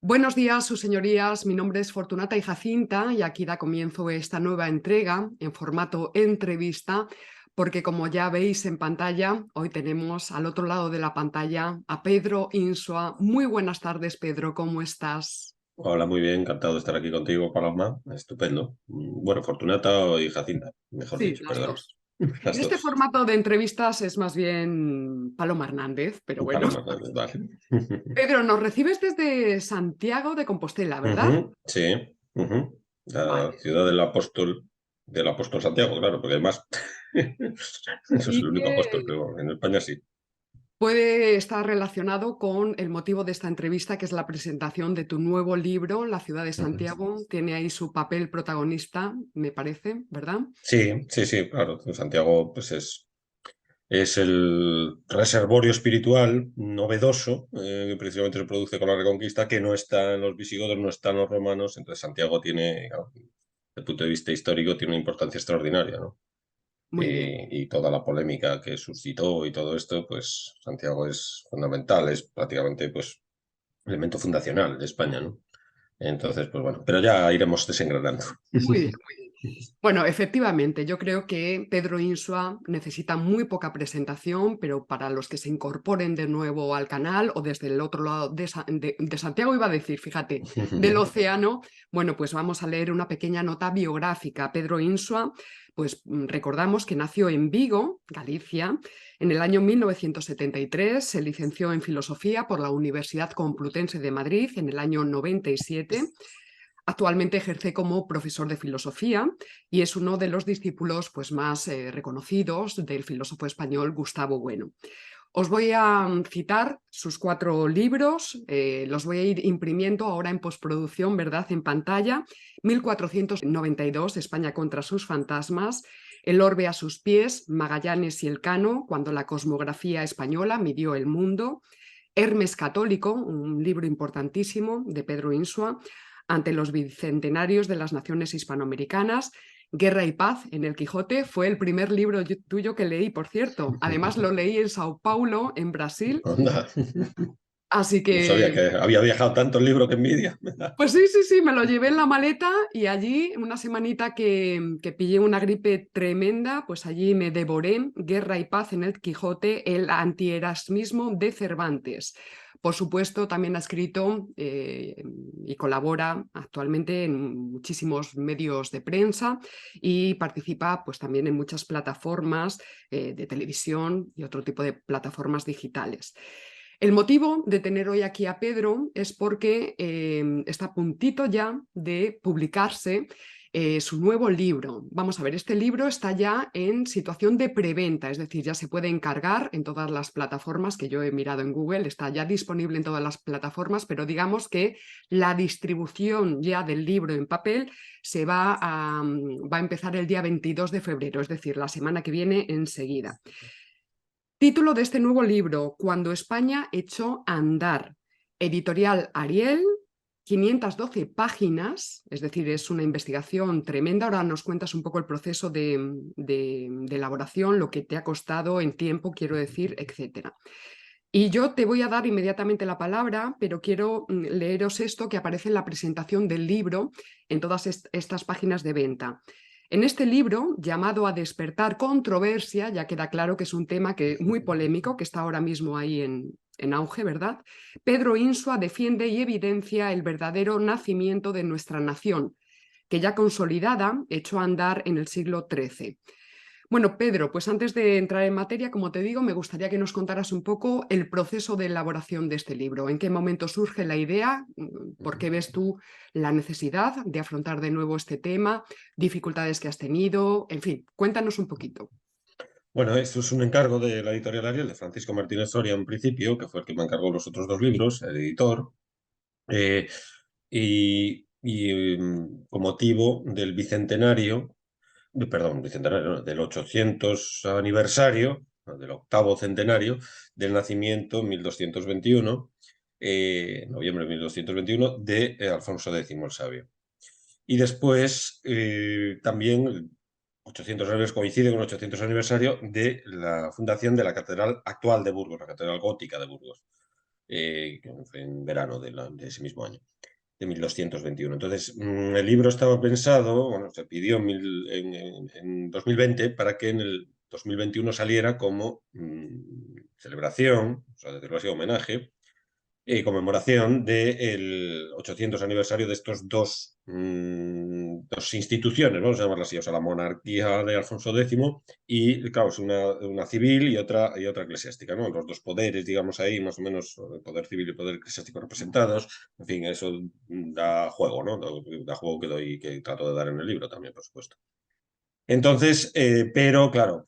Buenos días, sus señorías. Mi nombre es Fortunata y Jacinta y aquí da comienzo esta nueva entrega en formato entrevista, porque como ya veis en pantalla, hoy tenemos al otro lado de la pantalla a Pedro Insua. Muy buenas tardes, Pedro, ¿cómo estás? Hola, muy bien, encantado de estar aquí contigo, Paloma. Estupendo. Bueno, Fortunata y Jacinta, mejor Sí, dicho, las perdón. dos. En Las este dos. formato de entrevistas es más bien Paloma Hernández, pero bueno. Paloma, vale. Pedro, nos recibes desde Santiago de Compostela, ¿verdad? Sí, la Vale. ciudad del apóstol Santiago, claro, porque además eso es Y el único apóstol, que pero bueno, en España sí. puede estar relacionado con el motivo de esta entrevista, que es la presentación de tu nuevo libro, La ciudad de Ujú. Santiago. Tiene ahí su papel protagonista, me parece, ¿verdad? Sí, sí, sí, claro. Santiago, pues es el reservorio espiritual novedoso que precisamente se produce con la Reconquista, que no está en los visigodos, no está en los romanos. Entonces Santiago tiene, claro, desde el punto de vista histórico, tiene una importancia extraordinaria, ¿no? Muy bien. Y toda la polémica que suscitó y todo esto, pues Santiago es fundamental, es prácticamente pues elemento fundacional de España, ¿no? Entonces, pues bueno, pero ya iremos desengranando. Muy bien. Bueno, efectivamente, yo creo que Pedro Insua necesita muy poca presentación, pero para los que se incorporen de nuevo al canal o desde el otro lado de Santiago, iba a decir, fíjate, del océano, bueno, pues vamos a leer una pequeña nota biográfica. Pedro Insua, pues recordamos que nació en Vigo, Galicia, en el año 1973, se licenció en Filosofía por la Universidad Complutense de Madrid en el año 97. Actualmente ejerce como profesor de filosofía y es uno de los discípulos pues, más reconocidos del filósofo español Gustavo Bueno. Os voy a citar sus 4 libros, los voy a ir imprimiendo ahora en postproducción, ¿verdad? En pantalla. 1492, España contra sus fantasmas. El orbe a sus pies, Magallanes y Elcano, cuando la cosmografía española midió el mundo. Hermes Católico, un libro importantísimo de Pedro Insua, ante los bicentenarios de las naciones hispanoamericanas. Guerra y Paz en el Quijote fue el primer libro tuyo que leí, por cierto. Además lo leí en Sao Paulo, en Brasil. Anda. Así No sabía que, que había viajado tanto el libro, que envidia. pues sí, sí, sí, me lo llevé en la maleta y allí, una semanita que pillé una gripe tremenda, pues allí me devoré Guerra y Paz en el Quijote, el antierasmismo de Cervantes. Por supuesto, también ha escrito y colabora actualmente en muchísimos medios de prensa y participa pues, también en muchas plataformas de televisión y otro tipo de plataformas digitales. El motivo de tener hoy aquí a Pedro es porque está a puntito ya de publicarse su nuevo libro. Vamos a ver, este libro está ya en situación de preventa, es decir, ya se puede encargar en todas las plataformas que yo he mirado en Google, está ya disponible en todas las plataformas, pero digamos que la distribución ya del libro en papel va a empezar el día 22 de febrero, es decir, la semana que viene enseguida. Título de este nuevo libro, Cuando España echó a andar. Editorial Ariel, 512 páginas, es decir, es una investigación tremenda. Ahora nos cuentas un poco el proceso de elaboración, lo que te ha costado en tiempo, quiero decir, etcétera. Y yo te voy a dar inmediatamente la palabra, pero quiero leeros esto que aparece en la presentación del libro en todas estas páginas de venta. En este libro, llamado A despertar controversia, ya queda claro que es un tema muy polémico, que está ahora mismo ahí en auge, ¿verdad? Pedro Insua defiende y evidencia el verdadero nacimiento de nuestra nación, que ya consolidada echó a andar en el siglo XIII. Bueno, Pedro, pues antes de entrar en materia, como te digo, me gustaría que nos contaras un poco el proceso de elaboración de este libro. ¿En qué momento surge la idea? ¿Por qué ves tú la necesidad de afrontar de nuevo este tema? ¿Dificultades que has tenido? En fin, cuéntanos un poquito. Bueno, esto es un encargo de la editorial Ariel, de Francisco Martínez Soria en principio, que fue el que me encargó los otros 2 libros, el editor, eh, con motivo del bicentenario, bicentenario, no, del 800 aniversario, no, del octavo centenario del nacimiento en 1221, noviembre de 1221, de Alfonso X el Sabio. Y después también 800 aniversario coincide con el 800 aniversario de la fundación de la catedral actual de Burgos, la catedral gótica de Burgos. en verano de ese mismo año, de 1221. Entonces, el libro estaba pensado, bueno, se pidió en 2020 para que en el 2021 saliera como celebración, o sea, decirlo así, homenaje, conmemoración del 800 aniversario de estos dos instituciones, vamos a llamarlas así, o sea, la monarquía de Alfonso X y, claro, es una civil y otra eclesiástica, ¿no? Los dos poderes, digamos ahí, más o menos, el poder civil y el poder eclesiástico representados, en fin, eso da juego, ¿no? Da juego que trato de dar en el libro también, por supuesto. Entonces, pero claro,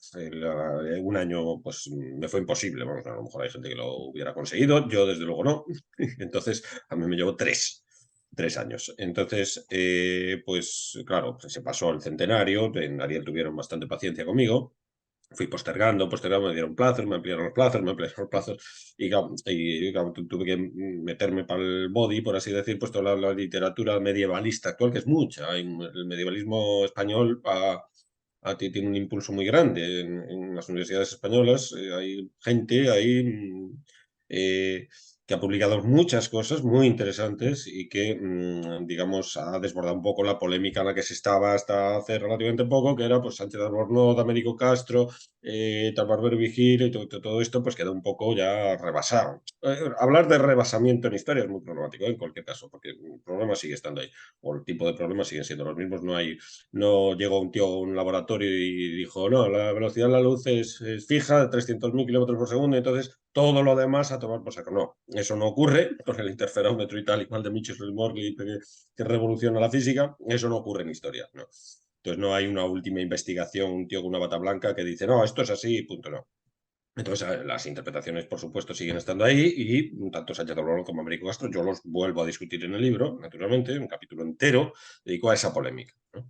un año pues me fue imposible. Vamos, a lo mejor hay gente que lo hubiera conseguido, yo desde luego no. Entonces, a mí me llevó tres años. Entonces, pues claro, pues, se pasó el centenario, en Ariel tuvieron bastante paciencia conmigo. Fui postergando, me dieron plazos, me ampliaron los plazos, claro, tuve que meterme para el body, por así decir, pues toda la literatura medievalista actual, que es mucha. El medievalismo español tiene un impulso muy grande en las universidades españolas. Hay gente ahí eh, que ha publicado muchas cosas muy interesantes y que, digamos, ha desbordado un poco la polémica en la que se estaba hasta hace relativamente poco, que era pues Sánchez Albornoz, Américo Castro, Barbero Vigil y todo esto, pues quedó un poco ya rebasado. Hablar de rebasamiento en historia es muy problemático, en cualquier caso, porque el problema sigue estando ahí, o el tipo de problemas siguen siendo los mismos. No llegó un tío a un laboratorio y dijo, no, la velocidad de la luz es fija, de 300.000 kilómetros por segundo, entonces todo lo demás a tomar por saco. No, eso no ocurre con el interferómetro y tal y cual de Michels-Morley que revoluciona la física. Eso no ocurre en historia, no. Entonces no hay una última investigación, un tío con una bata blanca que dice, no, esto es así y punto, no. Entonces, las interpretaciones, por supuesto, siguen estando ahí y tanto Sánchez Albornoz como Américo Castro, yo los vuelvo a discutir en el libro, naturalmente, un capítulo entero dedicado a esa polémica, ¿no?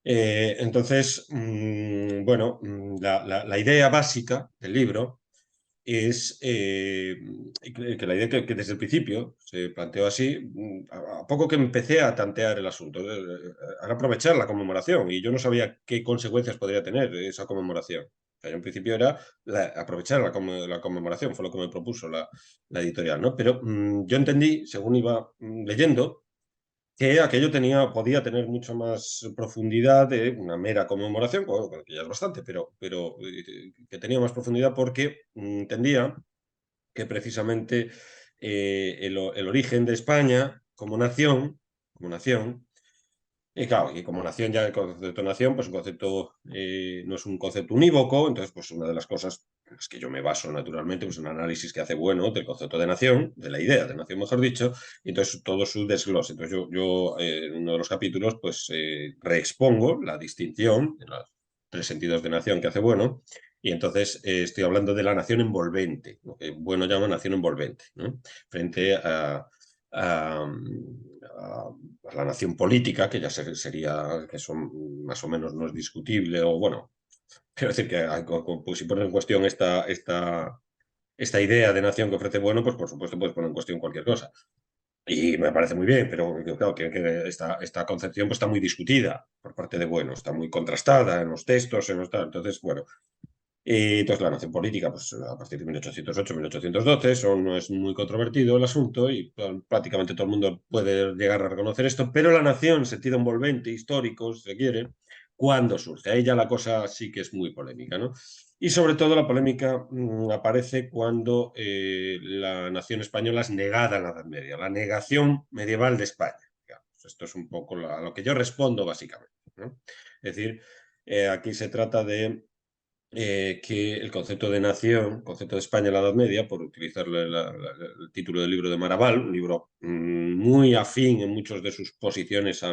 Entonces, bueno, la idea básica del libro es que la idea que desde el principio se planteó así, a poco que empecé a tantear el asunto, era aprovechar la conmemoración y yo no sabía qué consecuencias podría tener esa conmemoración. O sea, yo en principio era aprovechar la conmemoración, fue lo que me propuso la editorial, ¿no? Pero yo entendí, según iba leyendo, que aquello podía tener mucho más profundidad de una mera conmemoración, bueno, que ya es bastante, pero que tenía más profundidad porque entendía que precisamente el origen de España como nación, y claro, y como nación ya el concepto de nación, pues un concepto no es un concepto unívoco, entonces pues una de las cosas en las que yo me baso naturalmente, pues un análisis que hace bueno del concepto de nación, de la idea de nación mejor dicho, y entonces todo su desglose. Entonces yo en uno de los capítulos pues reexpongo la distinción en los tres sentidos de nación que hace bueno, y entonces estoy hablando de la nación envolvente, lo que Bueno llama nación envolvente, ¿no? Frente a, a la nación política, que ya sería, que son más o menos no es discutible, o bueno, quiero decir que pues, si pones en cuestión esta idea de nación que ofrece Bueno, pues por supuesto puedes poner en cuestión cualquier cosa. Y me parece muy bien, pero claro, que esta concepción pues, está muy discutida por parte de Bueno, está muy contrastada en los textos, entonces, bueno, y entonces la nación política, pues a partir de 1808-1812, eso no es muy controvertido el asunto y prácticamente todo el mundo puede llegar a reconocer esto, pero la nación, sentido envolvente, histórico, si se quiere, ¿cuándo surge? Ahí ya la cosa sí que es muy polémica, ¿no? Y sobre todo la polémica aparece cuando la nación española es negada en la Edad Media, la negación medieval de España. Digamos. Esto es un poco a lo que yo respondo básicamente, ¿no? Es decir, aquí se trata de que el concepto de nación, concepto de España en la Edad Media, por utilizar el título del libro de Maraval, un libro muy afín en muchas de sus posiciones a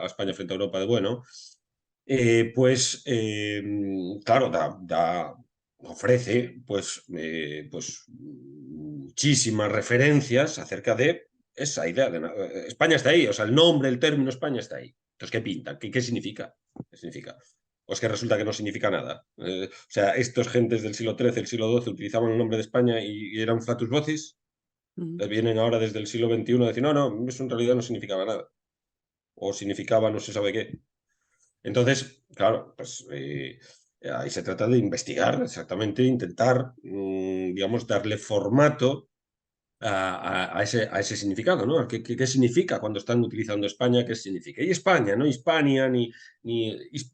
España frente a Europa de Bueno, pues claro, ofrece pues muchísimas referencias acerca de esa idea de España está ahí, o sea, el nombre, el término España está ahí. Entonces, ¿qué pinta? ¿Qué significa? ¿Qué significa? O es que resulta que no significa nada. O sea, estos gentes del siglo XIII, el siglo XII utilizaban el nombre de España y eran flatus vocis. Vienen ahora desde el siglo XXI a decir, no, no, eso en realidad no significaba nada. O significaba no se sabe qué. Entonces, claro, pues ahí se trata de investigar exactamente, intentar, digamos, darle formato a ese significado, ¿no? ¿Qué significa cuando están utilizando España? ¿Qué significa? Y España, no Hispania, ni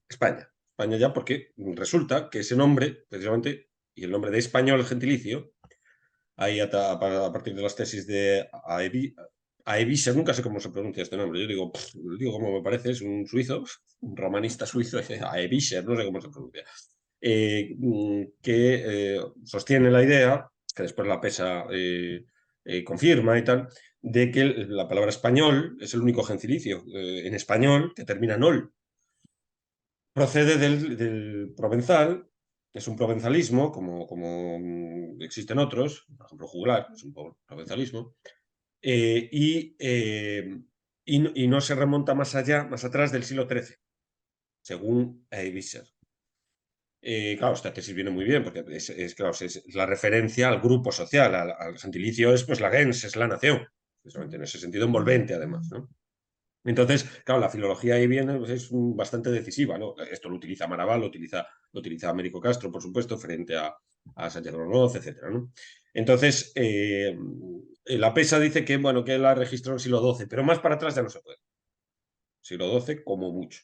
España. España ya porque resulta que ese nombre, precisamente, y el nombre de español gentilicio, ahí a partir de las tesis de Aevischer, nunca sé cómo se pronuncia este nombre, yo digo como me parece, es un suizo, un romanista suizo, Aevischer, no sé cómo se pronuncia, que sostiene la idea, que después la PESA confirma y tal, de que la palabra español es el único gentilicio en español que termina en ol. Procede del provenzal, es un provenzalismo, como existen otros, por ejemplo, juglar, es un provenzalismo, y no se remonta más allá, más atrás del siglo XIII, según Visser. Claro, esta tesis viene muy bien, porque claro, es la referencia al grupo social, al gentilicio es pues la gens, es la nación, precisamente en ese sentido envolvente además, ¿no? Entonces, claro, la filología ahí viene, pues, es bastante decisiva, ¿no? Esto lo utiliza Maraval, lo utiliza Américo Castro, por supuesto, frente a Sánchez Ronoz, etcétera, ¿no? Entonces, la PESA dice que, bueno, que la registró en el siglo XII, pero más para atrás ya no se puede. Siglo XII como mucho.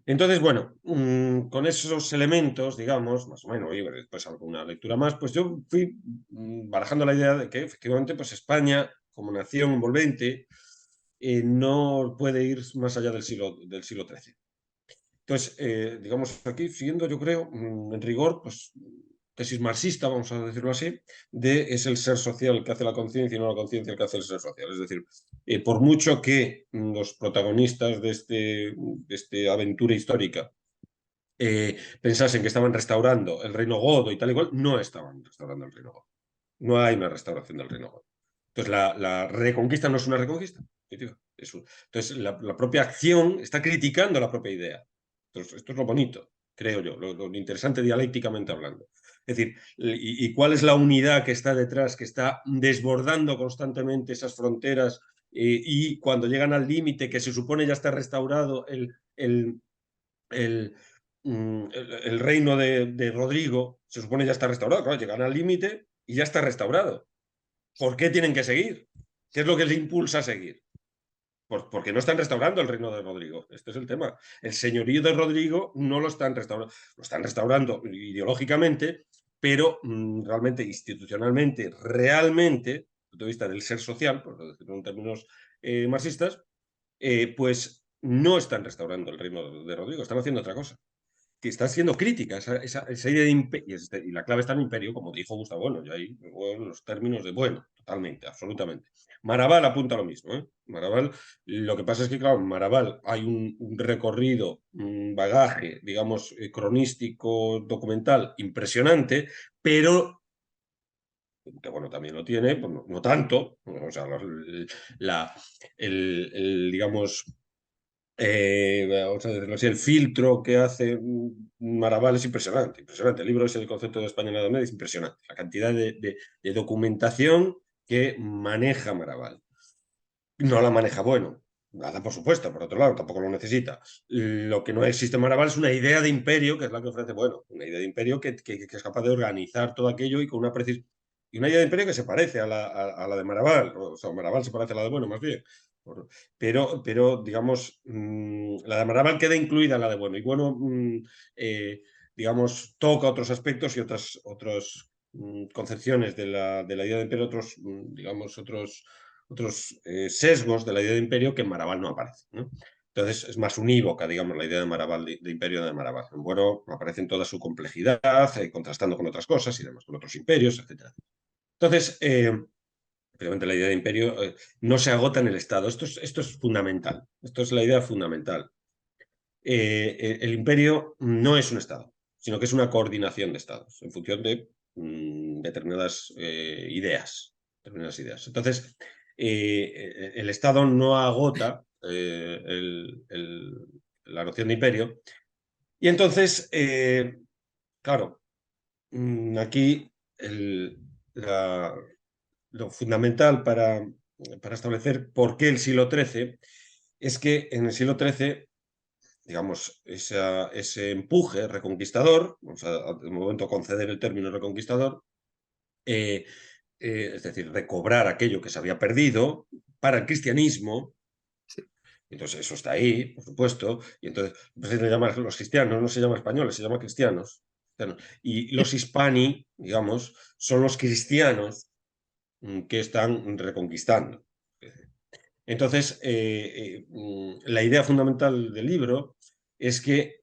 Entonces, bueno, con esos elementos, digamos, más o menos, y después alguna lectura más, pues yo fui barajando la idea de que efectivamente pues España, como nación envolvente, no puede ir más allá del siglo XIII. Entonces, digamos, aquí siguiendo, yo creo, en rigor, pues tesis marxista, vamos a decirlo así, de es el ser social el que hace la conciencia y no la conciencia el que hace el ser social. Es decir, por mucho que los protagonistas de esta aventura histórica pensasen que estaban restaurando el reino godo y tal igual, no estaban restaurando el reino godo. No hay una restauración del reino godo. Entonces, la reconquista no es una reconquista. Entonces, la propia acción está criticando la propia idea. Entonces, esto es lo bonito, creo yo, lo interesante dialécticamente hablando. Es decir, ¿y cuál es la unidad que está detrás, que está desbordando constantemente esas fronteras y cuando llegan al límite que se supone ya está restaurado el, el reino de Rodrigo, se supone ya está restaurado, claro, llegan al límite y ya está restaurado. ¿Por qué tienen que seguir? ¿Qué es lo que les impulsa a seguir? Porque no están restaurando el reino de Rodrigo. Este es el tema. El señorío de Rodrigo no lo están restaurando. Lo están restaurando ideológicamente, pero realmente, institucionalmente, realmente, desde el punto de vista del ser social, por decirlo en términos marxistas, pues no están restaurando el reino de Rodrigo, están haciendo otra cosa que está siendo crítica, esa idea de imperio, y la clave está en imperio, como dijo Gustavo Bueno, yo ahí los términos de bueno, totalmente, absolutamente. Maraval apunta lo mismo, ¿eh? Maraval, lo que pasa es que, claro, en Maraval hay un recorrido, un bagaje, digamos, cronístico, documental, impresionante, pero que bueno, también lo tiene, pues no tanto, o sea, digamos, vamos a decirlo así, el filtro que hace Maraval es impresionante, impresionante. El libro es el concepto de España en la Edad Media, es impresionante. La cantidad de documentación que maneja Maraval. No la maneja bueno. Nada, por supuesto, por otro lado, tampoco lo necesita. Lo que no existe en Maraval es una idea de imperio, que es la que ofrece, bueno, una idea de imperio que es capaz de organizar todo aquello y con una precisión. Y una idea de imperio que se parece a la de Maraval, o sea, Maraval se parece a la de Bueno, más bien. Pero digamos, la de Maraval queda incluida en la de Bueno. Y Bueno, digamos, toca otros aspectos y otras concepciones de la idea de imperio, digamos, otros sesgos de la idea de imperio que en Maraval no aparece, ¿no? Entonces es más unívoca, digamos, la idea de Maraval, de imperio de Maraval. Bueno, aparece en toda su complejidad, contrastando con otras cosas y demás, con otros imperios, etc. Entonces, obviamente la idea de imperio no se agota en el Estado. Esto es fundamental. Esto es la idea fundamental. El imperio no es un Estado, sino que es una coordinación de Estados en función de determinadas ideas. Entonces, el Estado no agota la noción de imperio. Y entonces, claro, aquí lo fundamental para establecer por qué el siglo XIII es que en el siglo XIII, digamos, ese empuje reconquistador, vamos a de momento conceder el término reconquistador, es decir, recobrar aquello que se había perdido para el cristianismo. Sí. Entonces eso está ahí, por supuesto, y entonces pues, se le llama los cristianos, no se llama españoles, se llama cristianos. Y los hispani, digamos, son los cristianos que están reconquistando. Entonces, la idea fundamental del libro es que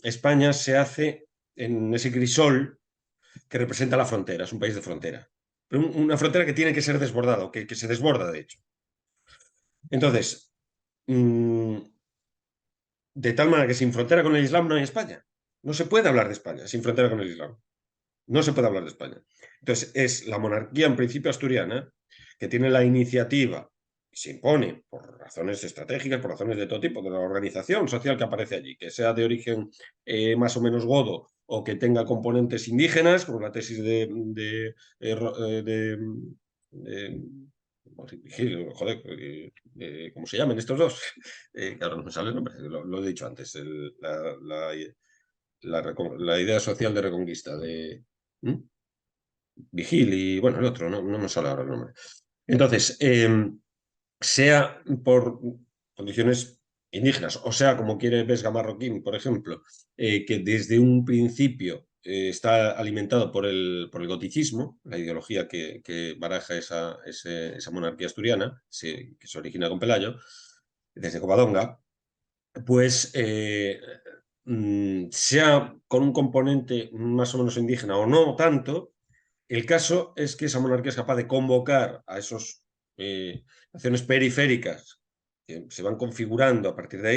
España se hace en ese crisol que representa la frontera, es un país de frontera. Pero una frontera que tiene que ser desbordada, que se desborda, de hecho. Entonces, de tal manera que sin frontera con el Islam no hay España. No se puede hablar de España sin frontera con el Islam. No se puede hablar de España. Entonces, es la monarquía, en principio asturiana, que tiene la iniciativa, se impone por razones estratégicas, por razones de todo tipo, de la organización social que aparece allí, que sea de origen más o menos godo o que tenga componentes indígenas, como la tesis de joder, ¿cómo se llaman estos dos? Claro, no me sale el nombre, lo he dicho antes, la idea social de reconquista de Vigil y, bueno, el otro, no me sale ahora el nombre. Entonces, sea por condiciones indígenas, o sea, como quiere Vesga Marroquín, por ejemplo, que desde un principio está alimentado por el goticismo, la ideología que baraja esa monarquía asturiana, que se origina con Pelayo, desde Covadonga, pues sea con un componente más o menos indígena o no tanto, el caso es que esa monarquía es capaz de convocar a esas naciones periféricas que se van configurando a partir de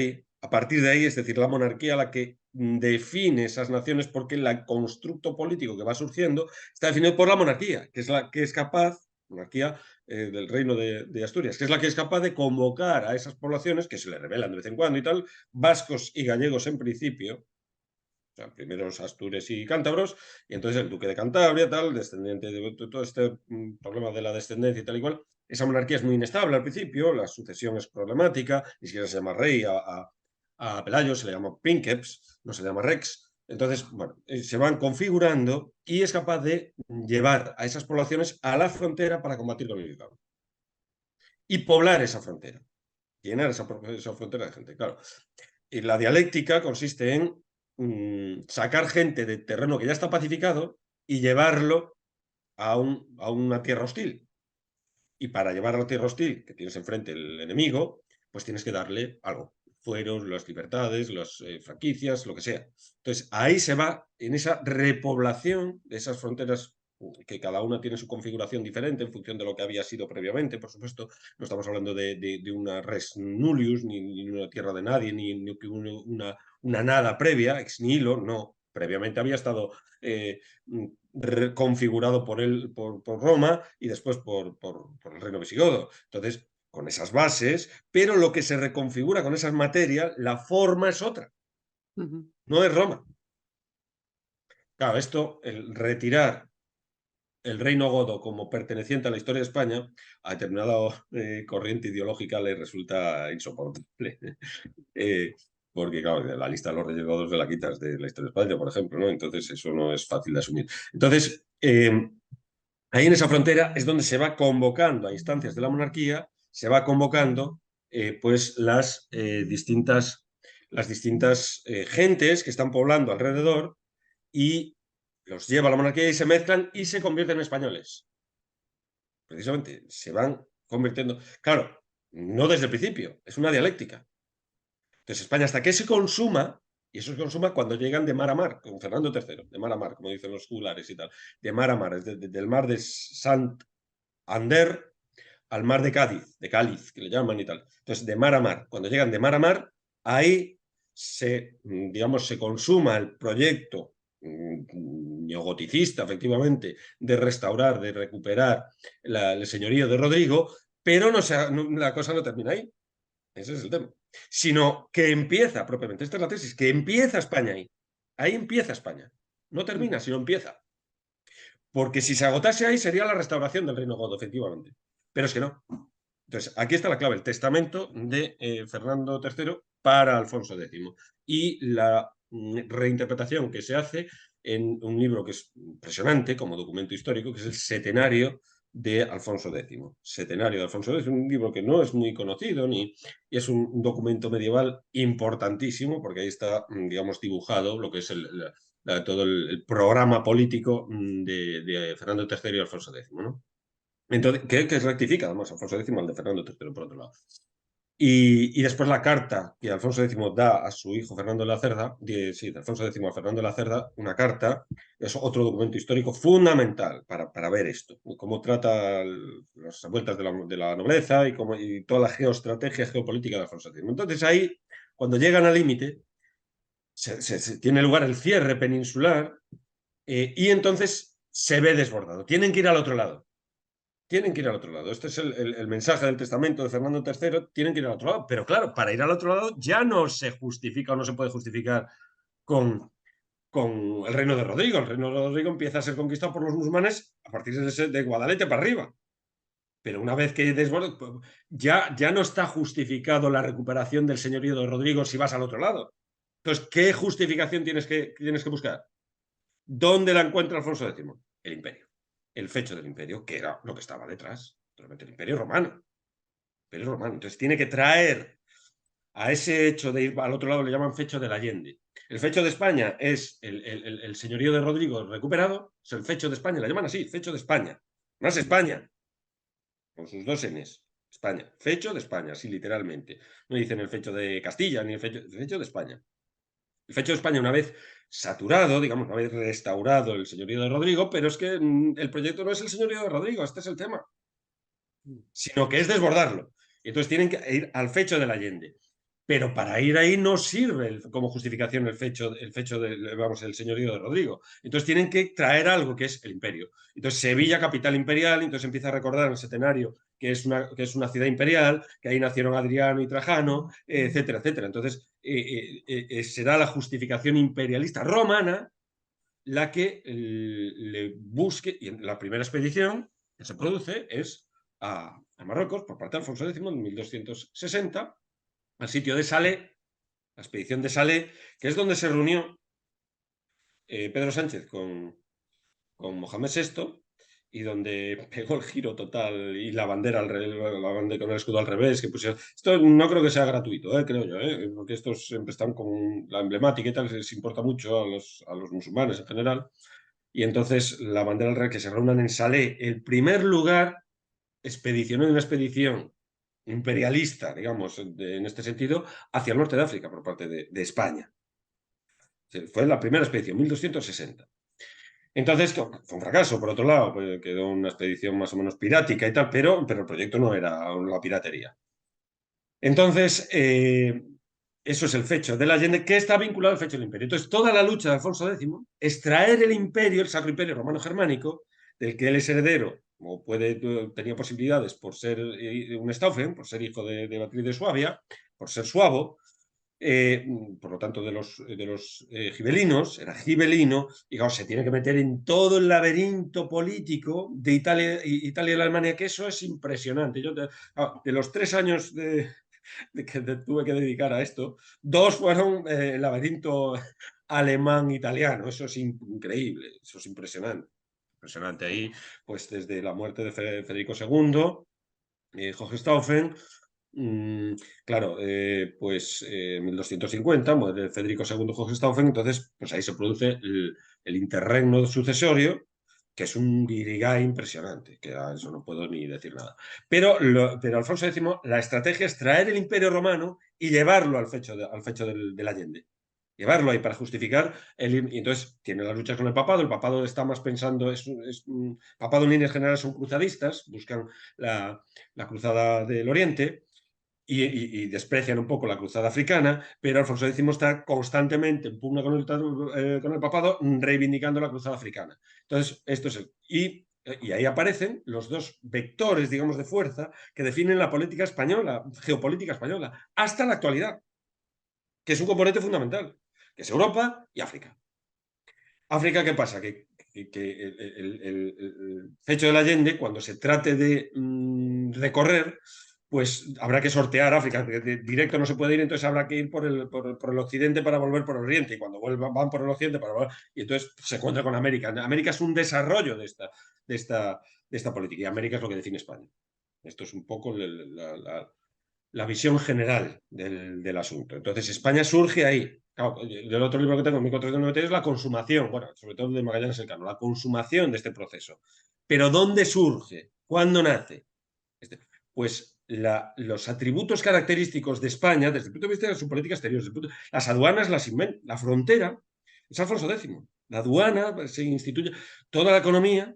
ahí, es decir, la monarquía la que define esas naciones porque el constructo político que va surgiendo está definido por la monarquía, que es la que es capaz, monarquía del reino de Asturias, que es la que es capaz de convocar a esas poblaciones que se le rebelan de vez en cuando y tal, vascos y gallegos en principio, o sea, primeros astures y cántabros, y entonces el duque de Cantabria, tal, descendiente de todo este problema de la descendencia y tal y cual. Esa monarquía es muy inestable al principio, la sucesión es problemática, ni siquiera se llama rey a Pelayo, se le llama Princeps, no se le llama Rex. Entonces, bueno, se van configurando y es capaz de llevar a esas poblaciones a la frontera para combatir con el Islam. Y poblar esa frontera, llenar esa frontera de gente, claro. Y la dialéctica consiste en sacar gente de terreno que ya está pacificado y llevarlo a una tierra hostil. Y para llevar a la tierra hostil, que tienes enfrente el enemigo, pues tienes que darle algo. Fueros, las libertades, las franquicias, lo que sea. Entonces, ahí se va en esa repoblación de esas fronteras que cada una tiene su configuración diferente en función de lo que había sido previamente, por supuesto. No estamos hablando de una res nullius, ni una tierra de nadie, ni una nada previa, ex nihilo, no. Previamente había estado configurado por Roma y después por el reino visigodo. Entonces, con esas bases, pero lo que se reconfigura con esas materias, la forma es otra, no es Roma. Claro, esto, el retirar el reino godo como perteneciente a la historia de España, a determinada corriente ideológica le resulta insoportable. Porque, claro, de la lista de los reyes godos se la quitas de la historia de España, por ejemplo, ¿no? Entonces, eso no es fácil de asumir. Entonces, ahí en esa frontera es donde se va convocando a instancias de la monarquía, se va convocando pues las distintas gentes que están poblando alrededor y los lleva a la monarquía y se mezclan y se convierten en españoles. Precisamente, se van convirtiendo. Claro, no desde el principio, es una dialéctica. Entonces, España, hasta que se consuma, y eso se consuma cuando llegan de mar a mar, con Fernando III, de mar a mar, como dicen los juglares y tal, de mar a mar, es del mar de Santander al mar de Cáliz, que le llaman y tal. Entonces, de mar a mar, cuando llegan de mar a mar, ahí digamos, se consuma el proyecto neogoticista, efectivamente, de restaurar, de recuperar el señorío de Rodrigo, pero la cosa no termina ahí. Ese es el tema. Sino que empieza propiamente, esta es la tesis, que empieza España ahí. Ahí empieza España. No termina, sino empieza. Porque si se agotase ahí sería la restauración del reino godo, efectivamente. Pero es que no. Entonces, aquí está la clave, el testamento de Fernando III para Alfonso X. Y la reinterpretación que se hace en un libro que es impresionante como documento histórico, que es el Setenario de Alfonso X. Setenario de Alfonso X, un libro que no es muy conocido y es un documento medieval importantísimo porque ahí está, digamos, dibujado lo que es todo el programa político de Fernando III y Alfonso X, ¿no? Entonces, que rectifica además Alfonso X al de Fernando III, por otro lado. Y después la carta que Alfonso X da a su hijo Fernando de la Cerda, sí, de Alfonso X a Fernando de la Cerda, una carta, es otro documento histórico fundamental para ver esto, cómo trata las vueltas de la nobleza y toda la geoestrategia geopolítica de Alfonso X. Entonces ahí, cuando llegan al límite, se tiene lugar el cierre peninsular y entonces se ve desbordado. Tienen que ir al otro lado. Tienen que ir al otro lado. Este es el mensaje del testamento de Fernando III. Tienen que ir al otro lado. Pero claro, para ir al otro lado ya no se justifica o no se puede justificar con el reino de Rodrigo. El reino de Rodrigo empieza a ser conquistado por los musulmanes a partir de Guadalete para arriba. Pero una vez que desborda, ya no está justificado la recuperación del señorío de Rodrigo si vas al otro lado. Entonces, ¿qué justificación tienes que buscar? ¿Dónde la encuentra Alfonso X? El imperio. El fecho del imperio, que era lo que estaba detrás. Realmente el imperio romano. El imperio romano. Entonces tiene que traer a ese hecho de ir al otro lado, le llaman fecho del Allende. El fecho de España es el señorío de Rodrigo recuperado. Es el fecho de España, la llaman así, fecho de España. Más España, con sus dos Ns. España. Fecho de España, sí, literalmente. No dicen el fecho de Castilla ni el fecho de España. El fecho de España, una vez saturado, digamos, una vez restaurado el señorío de Rodrigo, pero es que el proyecto no es el señorío de Rodrigo, este es el tema, sino que es desbordarlo. Y entonces tienen que ir al fecho del Allende. Pero para ir ahí no sirve como justificación el fecho vamos, el señorío de Rodrigo. Entonces tienen que traer algo que es el imperio. Entonces Sevilla, capital imperial, entonces empieza a recordar en el setenario que es una ciudad imperial, que ahí nacieron Adriano y Trajano, etcétera, etcétera. Entonces será la justificación imperialista romana la que le busque, y en la primera expedición que se produce es a Marruecos por parte de Alfonso X en 1260, al sitio de Salé, la expedición de Salé, que es donde se reunió Pedro Sánchez con Mohamed VI y donde pegó el giro total y la bandera, la bandera con el escudo al revés, que pusieron. Esto no creo que sea gratuito, creo yo, porque estos siempre están con la emblemática y tal, les importa mucho a los musulmanes en general. Y entonces la bandera al revés, que se reúnan en Salé, el primer lugar expedicionó en una expedición imperialista, digamos, en este sentido, hacia el norte de África por parte de España. Fue la primera expedición, 1260. Entonces, fue un fracaso, por otro lado, pues quedó una expedición más o menos pirática y tal, pero el proyecto no era la piratería. Entonces, eso es el fecho del Allende, que está vinculado al fecho del imperio. Entonces, toda la lucha de Alfonso X es traer el imperio, el Sacro Imperio Romano-Germánico, del que él es heredero, o tenía posibilidades por ser un Stauffen, por ser hijo de Beatriz de Suabia, por ser suavo, por lo tanto de los gibelinos, era gibelino, y claro, se tiene que meter en todo el laberinto político de Italia y la Alemania, que eso es impresionante. Yo de los 3 años que tuve que dedicar a esto, 2 fueron el laberinto alemán-italiano, eso es increíble, eso es impresionante. Impresionante ahí, pues desde la muerte de Federico II, Hohenstaufen, claro, pues 1250 muere Federico II Hohenstaufen, entonces pues ahí se produce el interregno sucesorio, que es un guirigay impresionante, que a eso no puedo ni decir nada. Pero Alfonso X, la estrategia es traer el imperio romano y llevarlo al fecho del Allende. Llevarlo ahí para justificar y entonces tiene las luchas con el papado está más pensando, papado en líneas generales son cruzadistas, buscan la cruzada del Oriente, y desprecian un poco la cruzada africana, pero Alfonso X está constantemente en pugna con el papado, reivindicando la cruzada africana. Entonces, esto es y ahí aparecen los dos vectores, digamos, de fuerza que definen la política española, geopolítica española, hasta la actualidad, que es un componente fundamental, que es Europa y África. África, ¿qué pasa? Que el fecho del Allende, cuando se trate de recorrer, pues habrá que sortear África, directo no se puede ir, entonces habrá que ir por el occidente para volver por el oriente, y cuando van por el occidente para volver, y entonces se encuentra con América. América es un desarrollo de esta de esta política. Y América es lo que define España. Esto es un poco la visión general del asunto. Entonces, España surge ahí. Claro, del otro libro que tengo, 1493, es la consumación, bueno, sobre todo de Magallanes Elcano, la consumación de este proceso. Pero ¿dónde surge? ¿Cuándo nace? Pues los atributos característicos de España, desde el punto de vista de su política exterior, las aduanas las inventa, la frontera es Alfonso X. La aduana se instituye, toda la economía,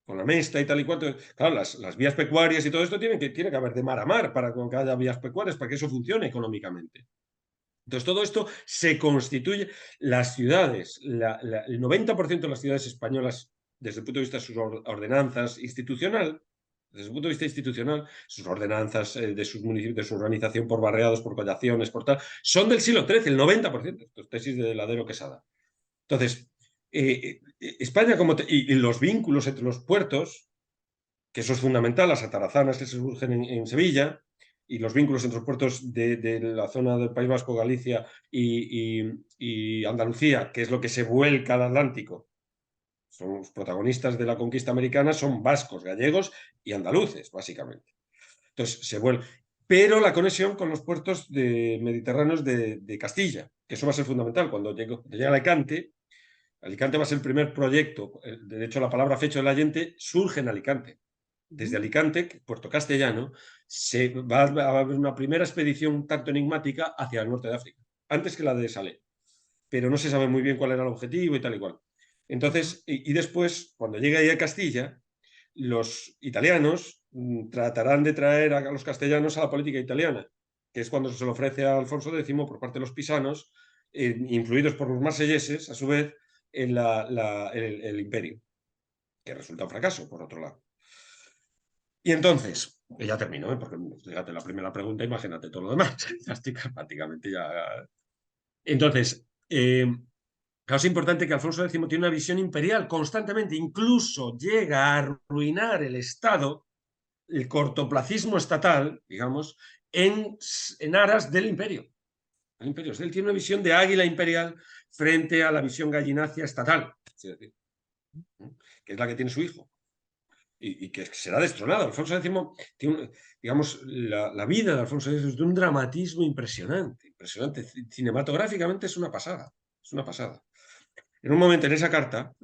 con la mesta y tal y cual. Claro, las vías pecuarias y todo esto tiene que haber de mar a mar para que haya vías pecuarias, para que eso funcione económicamente. Entonces, todo esto se constituye. Las ciudades, el 90% de las ciudades españolas, desde el punto de vista de sus ordenanzas institucional, desde el punto de vista institucional, sus ordenanzas de sus municipios, de su organización por barriados, por collaciones, por tal, son del siglo XIII, el 90%. Esto es tesis de Ladero Quesada. Entonces, España y los vínculos entre los puertos, que eso es fundamental, las atarazanas que se surgen en Sevilla, y los vínculos entre los puertos de la zona del País Vasco, Galicia y Andalucía, que es lo que se vuelca al Atlántico. Son los protagonistas de la conquista americana, son vascos, gallegos y andaluces, básicamente. Entonces, se vuelve. Pero la conexión con los puertos mediterráneos de Castilla, que eso va a ser fundamental. Cuando llega Alicante, Alicante va a ser el primer proyecto. De hecho, la palabra fecho del Allende surge en Alicante. Desde Alicante, Puerto Castellano, va a haber una primera expedición un tanto enigmática hacia el norte de África, antes que la de Salé. Pero no se sabe muy bien cuál era el objetivo y tal y cual. Entonces, y después, cuando llegue ahí a Castilla, los italianos tratarán de traer a los castellanos a la política italiana, que es cuando se le ofrece a Alfonso X por parte de los pisanos, influidos por los marselleses, a su vez, en el imperio, que resulta un fracaso, por otro lado. Y entonces, ya termino, porque fíjate la primera pregunta, imagínate todo lo demás. Ya estoy prácticamente ya. Entonces, claro, es importante que Alfonso X tiene una visión imperial constantemente, incluso llega a arruinar el Estado, el cortoplacismo estatal, digamos, en aras del imperio. El imperio. Él tiene una visión de águila imperial frente a la visión gallinácea estatal, que es la que tiene su hijo. Y que será destronado. Alfonso X tiene, digamos, la vida de Alfonso X es de un dramatismo impresionante, impresionante. Cinematográficamente es una pasada, es una pasada. En un momento, en esa carta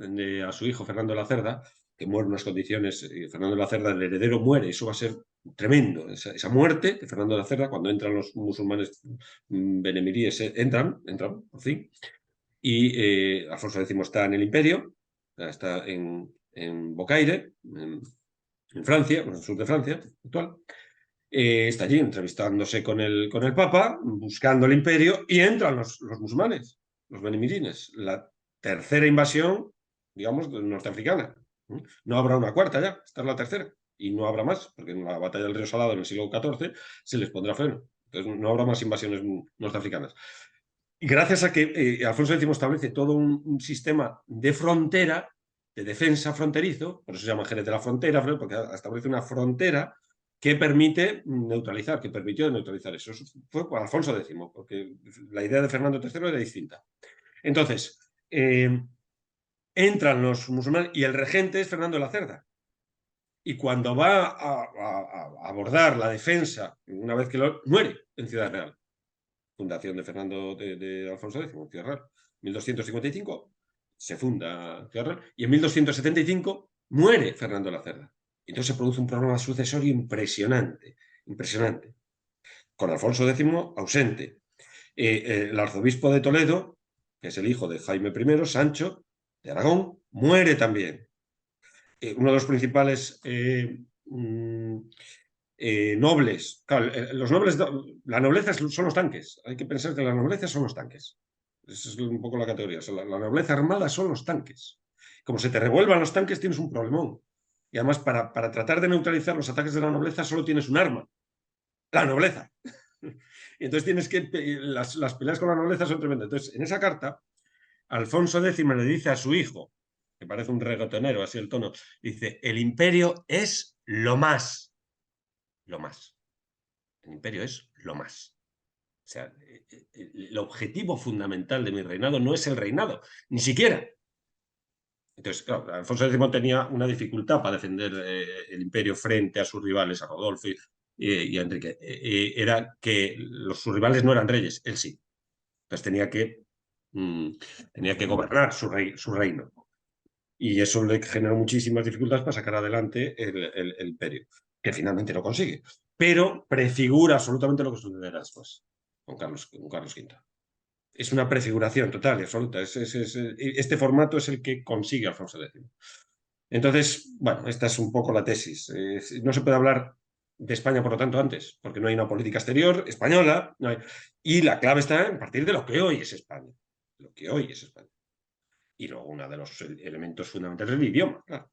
a su hijo Fernando de la Cerda, que muere en unas condiciones, Fernando de la Cerda, el heredero muere, eso va a ser tremendo. Esa muerte de Fernando de la Cerda, cuando entran los musulmanes benemiríes, entran, por fin, y Alfonso X está en el imperio, está en Bocaire, en Francia, en el sur de Francia actual. Está allí entrevistándose con el Papa, buscando el imperio, y entran los musulmanes, los benemirines, la tercera invasión, digamos, norteafricana. No habrá una cuarta ya, esta es la tercera, y no habrá más, porque en la batalla del río Salado en el siglo XIV se les pondrá freno. Entonces no habrá más invasiones norteafricanas. Y gracias a que Alfonso X establece todo un sistema de frontera, de defensa fronterizo, por eso se llama Jerez de la Frontera, porque establece una frontera que permite neutralizar, que permitió neutralizar eso. Eso fue por Alfonso X, porque la idea de Fernando III era distinta. Entonces, entran los musulmanes y el regente es Fernando de la Cerda. Y cuando va a abordar la defensa, una vez que muere en Ciudad Real, fundación de Fernando de Alfonso X, Ciudad Real. 1255 se funda Ciudad Real y en 1275 muere Fernando de la Cerda. Entonces se produce un problema sucesorio impresionante, impresionante. Con Alfonso X ausente. El arzobispo de Toledo, que es el hijo de Jaime I, Sancho de Aragón, muere también. Uno de los principales nobles. Claro, los nobles, la nobleza son los tanques. Hay que pensar que la nobleza son los tanques. Esa es un poco la categoría. O sea, la nobleza armada son los tanques. Como se te revuelvan los tanques, tienes un problemón. Y además, para tratar de neutralizar los ataques de la nobleza, solo tienes un arma: la nobleza. Y entonces tienes que. Las peleas con la nobleza son tremendas. Entonces, en esa carta, Alfonso X le dice a su hijo, que parece un reggaetonero, así el tono, dice: el imperio es lo más. Lo más. El imperio es lo más. O sea, el objetivo fundamental de mi reinado no es el reinado, ni siquiera. Entonces, claro, Alfonso X tenía una dificultad para defender el imperio frente a sus rivales, a Rodolfo y a Enrique. Era que sus rivales no eran reyes, él sí. Entonces tenía que gobernar su reino. Y eso le generó muchísimas dificultades para sacar adelante el imperio, que finalmente lo consigue. Pero prefigura absolutamente lo que sucederá después con Carlos V. Es una prefiguración total y absoluta. Este formato es el que consigue Alfonso X. Entonces, bueno, esta es un poco la tesis. No se puede hablar de España, por lo tanto, antes, porque no hay una política exterior española. No hay... Y la clave está en partir de lo que hoy es España. Lo que hoy es España. Y luego uno de los elementos fundamentales es el idioma, claro.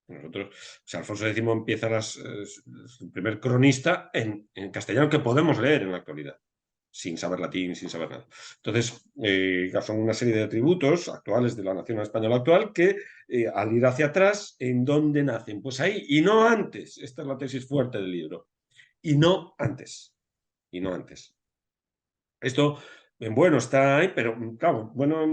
Nosotros, o sea, Alfonso X empieza el primer cronista en castellano que podemos leer en la actualidad, sin saber latín, sin saber nada. Entonces, son una serie de atributos actuales de la nación española actual que, al ir hacia atrás, ¿en dónde nacen? Pues ahí, y no antes. Esta es la tesis fuerte del libro. Y no antes. Y no antes. Esto, bueno, está ahí, pero claro, bueno,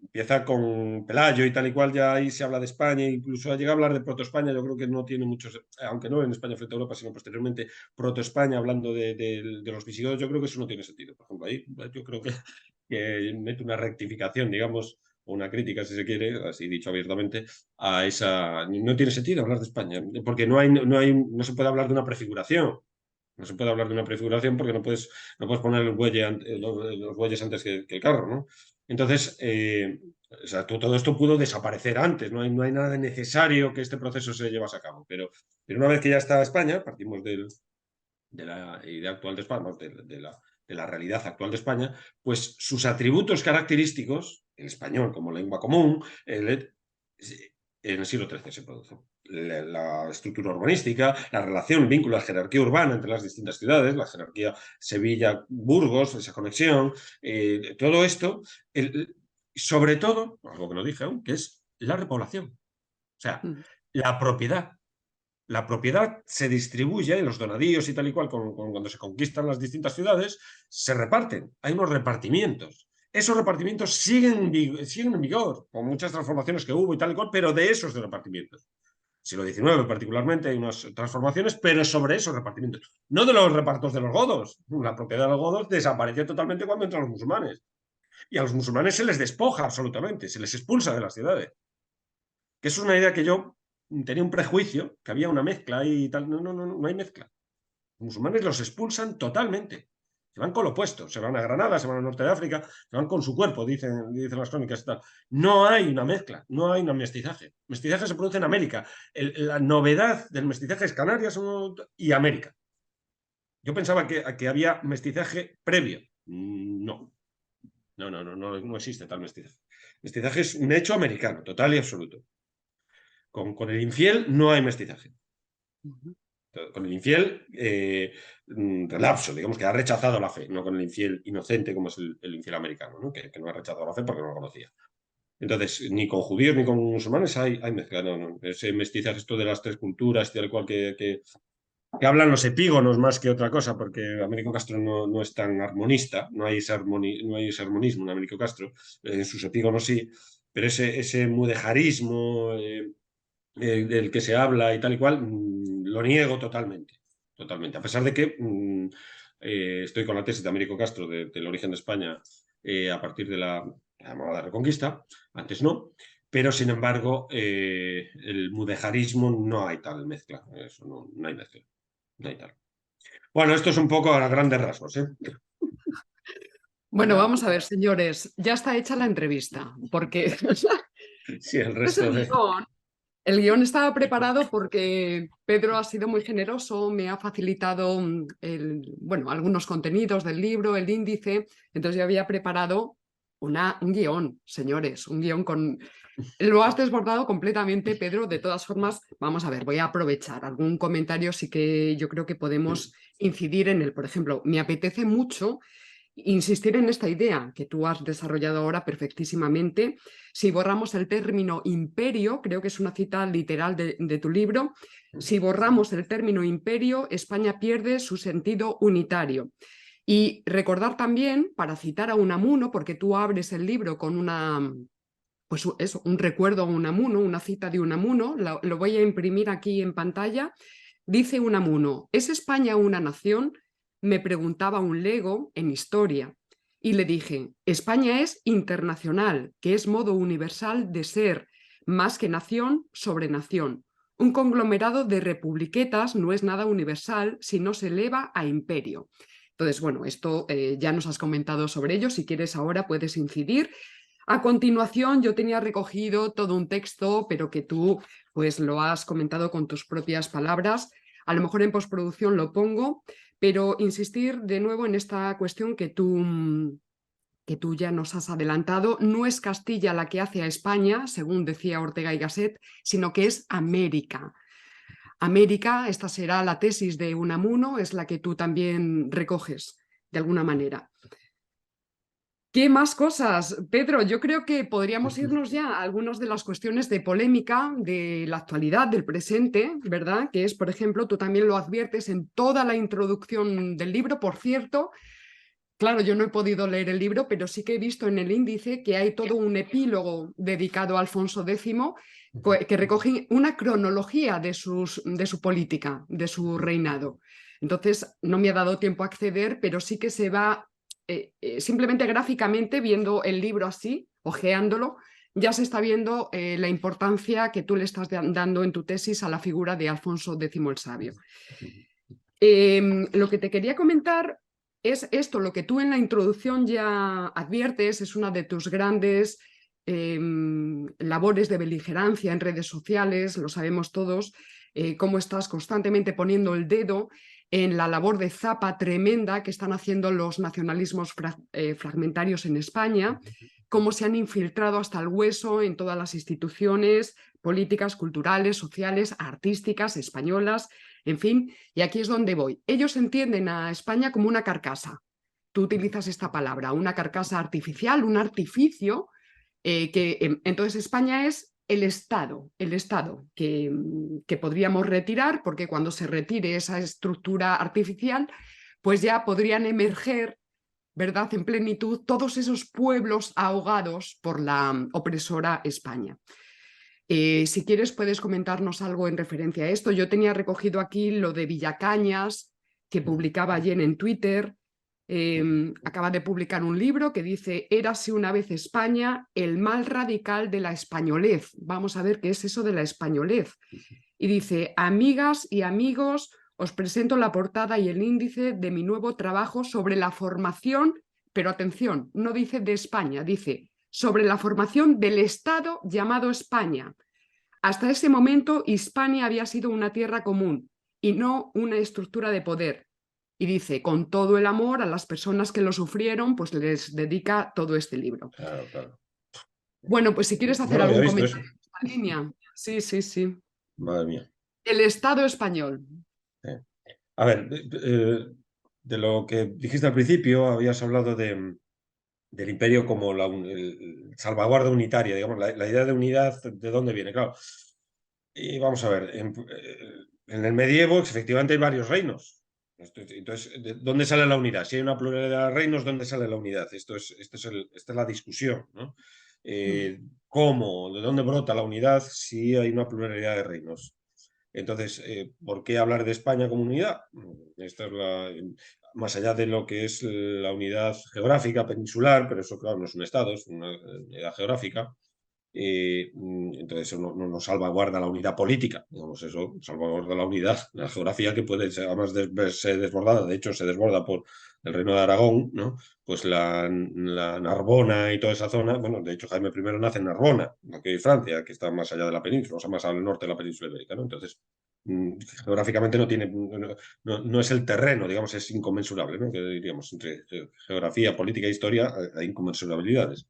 empieza con Pelayo y tal y cual, ya ahí se habla de España, incluso llega a hablar de Proto-España, yo creo que no tiene muchos, aunque no en España frente a Europa, sino posteriormente Proto-España, hablando de los visigodos, yo creo que eso no tiene sentido. Por ejemplo, ahí yo creo que mete una rectificación, digamos, o una crítica, si se quiere, así dicho abiertamente, a esa... No tiene sentido hablar de España, porque no se puede hablar de una prefiguración. No se puede hablar de una prefiguración porque no puedes poner los bueyes antes que el carro, ¿no? Entonces, o sea, todo esto pudo desaparecer antes, no hay nada necesario que este proceso se llevase a cabo. Pero una vez que ya está España, partimos de la idea actual de España, de la realidad actual de España, pues sus atributos característicos, el español como lengua común, en el siglo XIII se produce. La estructura urbanística, la relación, el vínculo, la jerarquía urbana entre las distintas ciudades, la jerarquía Sevilla-Burgos, esa conexión, todo esto, sobre todo, algo que no dije aún, que es la repoblación. O sea, la propiedad. La propiedad se distribuye en los donadíos y tal y cual, cuando se conquistan las distintas ciudades, se reparten. Hay unos repartimientos. Esos repartimientos siguen en vigor, con muchas transformaciones que hubo y tal y cual, pero de esos repartimientos. Siglo XIX particularmente hay unas transformaciones, pero sobre esos repartimientos. No de los repartos de los godos. La propiedad de los godos desapareció totalmente cuando entran los musulmanes. Y a los musulmanes se les despoja absolutamente, se les expulsa de las ciudades. Que es una idea que yo tenía un prejuicio, que había una mezcla y tal. No hay mezcla. Los musulmanes los expulsan totalmente. Se van con lo opuesto, se van a Granada, se van al norte de África, se van con su cuerpo, dicen las crónicas y tal. No hay una mezcla, no hay un mestizaje. Mestizaje se produce en América. La novedad del mestizaje es Canarias y América. Yo pensaba que había mestizaje previo. No. No existe tal mestizaje. Mestizaje es un hecho americano, total y absoluto. Con el infiel no hay mestizaje. Con el infiel relapso, digamos que ha rechazado la fe, no con el infiel inocente como es el infiel americano, ¿no? Que no ha rechazado la fe porque no lo conocía. Entonces, ni con judíos ni con musulmanes hay mezcla, no. Ese mestizaje, esto de las tres culturas, tal cual que hablan los epígonos más que otra cosa, porque Américo Castro no es tan armonista, no hay ese armonismo en Américo Castro, en sus epígonos sí, pero ese mudejarismo del que se habla y tal y cual, lo niego totalmente. Totalmente. A pesar de que estoy con la tesis de Américo Castro del origen de España a partir de la llamada Reconquista, antes no, pero sin embargo, el mudejarismo no hay tal mezcla. Eso no hay mezcla. No hay tal. Bueno, esto es un poco a grandes rasgos, ¿eh? Bueno, vamos a ver, señores, ya está hecha la entrevista, porque Sí, el es resto el de... guión. El guión estaba preparado porque Pedro ha sido muy generoso, me ha facilitado bueno, algunos contenidos del libro, el índice, entonces yo había preparado un guión, señores, un guión con... Lo has desbordado completamente, Pedro. De todas formas, vamos a ver, voy a aprovechar algún comentario, sí que yo creo que podemos incidir en él. Por ejemplo, me apetece mucho insistir en esta idea que tú has desarrollado ahora perfectísimamente. Si borramos el término imperio, creo que es una cita literal de tu libro, si borramos el término imperio, España pierde su sentido unitario. Y recordar también, para citar a Unamuno, porque tú abres el libro con una pues eso, un recuerdo a Unamuno, una cita de Unamuno, lo voy a imprimir aquí en pantalla. Dice Unamuno: ¿es España una nación? Me preguntaba un lego en historia. Y le dije: España es internacional, que es modo universal de ser, más que nación sobre nación. Un conglomerado de republiquetas no es nada universal si no se eleva a imperio. Entonces, bueno, esto ya nos has comentado sobre ello. Si quieres ahora puedes incidir. A continuación, yo tenía recogido todo un texto, pero que tú pues lo has comentado con tus propias palabras. A lo mejor en postproducción lo pongo, pero insistir de nuevo en esta cuestión que tú ya nos has adelantado. No es Castilla la que hace a España, según decía Ortega y Gasset, sino que es América. América, esta será la tesis de Unamuno, es la que tú también recoges de alguna manera. ¿Qué más cosas? Pedro, yo creo que podríamos irnos ya a algunas de las cuestiones de polémica de la actualidad, del presente, ¿verdad? Que es, por ejemplo, tú también lo adviertes en toda la introducción del libro. Por cierto, claro, yo no he podido leer el libro, pero sí que he visto en el índice que hay todo un epílogo dedicado a Alfonso X que recoge una cronología de su política, de su reinado. Entonces, no me ha dado tiempo a acceder, pero sí que se va simplemente gráficamente viendo el libro así, ojeándolo, ya se está viendo la importancia que tú le estás dando en tu tesis a la figura de Alfonso X el Sabio. Lo que te quería comentar es esto, lo que tú en la introducción ya adviertes, es una de tus grandes labores de beligerancia en redes sociales, lo sabemos todos, cómo estás constantemente poniendo el dedo en la labor de zapa tremenda que están haciendo los nacionalismos fragmentarios en España, cómo se han infiltrado hasta el hueso en todas las instituciones políticas, culturales, sociales, artísticas, españolas, en fin, y aquí es donde voy. Ellos entienden a España como una carcasa. Tú utilizas esta palabra, una carcasa artificial, un artificio, entonces España es el Estado que podríamos retirar, porque cuando se retire esa estructura artificial, pues ya podrían emerger, ¿verdad?, en plenitud todos esos pueblos ahogados por la opresora España. Si quieres puedes comentarnos algo en referencia a esto. Yo tenía recogido aquí lo de Villacañas, que publicaba ayer en Twitter. Acaba de publicar un libro que dice: Érase una vez España, el mal radical de la españolez. Vamos a ver qué es eso de la españolez. Y dice: amigas y amigos, os presento la portada y el índice de mi nuevo trabajo sobre la formación, pero atención, no dice de España, dice sobre la formación del Estado llamado España. Hasta ese momento, Hispania había sido una tierra común y no una estructura de poder. Y dice: con todo el amor a las personas que lo sufrieron, pues les dedica todo este libro. Claro, claro. Bueno, pues si quieres No hacer lo había algún visto eso. comentario en esta línea. Sí, sí, sí. Madre mía. El Estado español. A ver, de lo que dijiste al principio, habías hablado del imperio como el salvaguarda unitaria, digamos, la idea de unidad, ¿de dónde viene? Claro. Y vamos a ver, en el medievo efectivamente hay varios reinos. Entonces, ¿de dónde sale la unidad? Si hay una pluralidad de reinos, ¿dónde sale la unidad? Esta es la discusión, ¿no? ¿Cómo? ¿De dónde brota la unidad si hay una pluralidad de reinos? Entonces, ¿por qué hablar de España como unidad? Esta es más allá de lo que es la unidad geográfica peninsular, pero eso, claro, no es un estado, es una unidad geográfica. Entonces eso no nos salvaguarda la unidad política, digamos, eso salvaguarda la unidad, la geografía que puede ser, además de verse desbordada, de hecho se desborda por el Reino de Aragón, ¿no? Pues la Narbona y toda esa zona, bueno, de hecho Jaime I nace en Narbona, aquí en Francia, que está más allá de la península, o sea, más al norte de la península ibérica, ¿no? Entonces, geográficamente no es el terreno, digamos, es inconmensurable, ¿no? Que diríamos, entre geografía, política e historia hay inconmensurabilidades.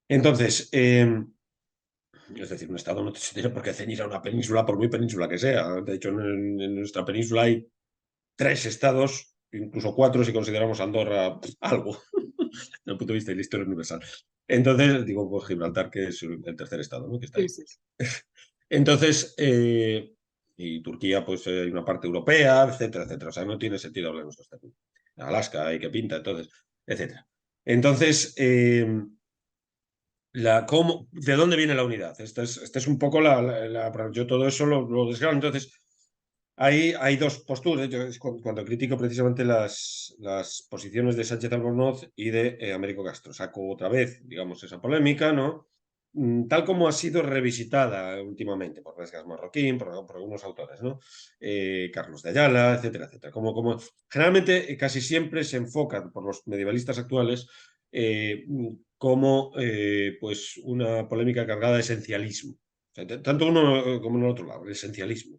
Entonces, es decir, un Estado no se tiene por qué ceñir a una península, por muy península que sea. De hecho, en nuestra península hay 3 estados, incluso 4 si consideramos Andorra algo, desde el punto de vista de la historia universal. Entonces, digo, pues Gibraltar, que es el tercer estado, ¿no?, que está ahí. Sí, sí. Entonces, y Turquía, pues hay una parte europea, etcétera, etcétera. O sea, no tiene sentido hablar de nuestro estatuto. Alaska, hay que pinta, entonces, etcétera. Entonces, ¿De dónde viene la unidad? Esta es un poco yo todo eso lo desgrano. Entonces, hay dos posturas. Yo cuando critico precisamente las posiciones de Sánchez Albornoz y de Américo Castro. Saco otra vez, digamos, esa polémica, ¿no? Tal como ha sido revisitada últimamente por Resgas Marroquín, por algunos autores, ¿no? Carlos de Ayala, etcétera, etcétera. Generalmente, casi siempre se enfocan por los medievalistas actuales como pues una polémica cargada de esencialismo. O sea, tanto uno como en el otro lado, el esencialismo.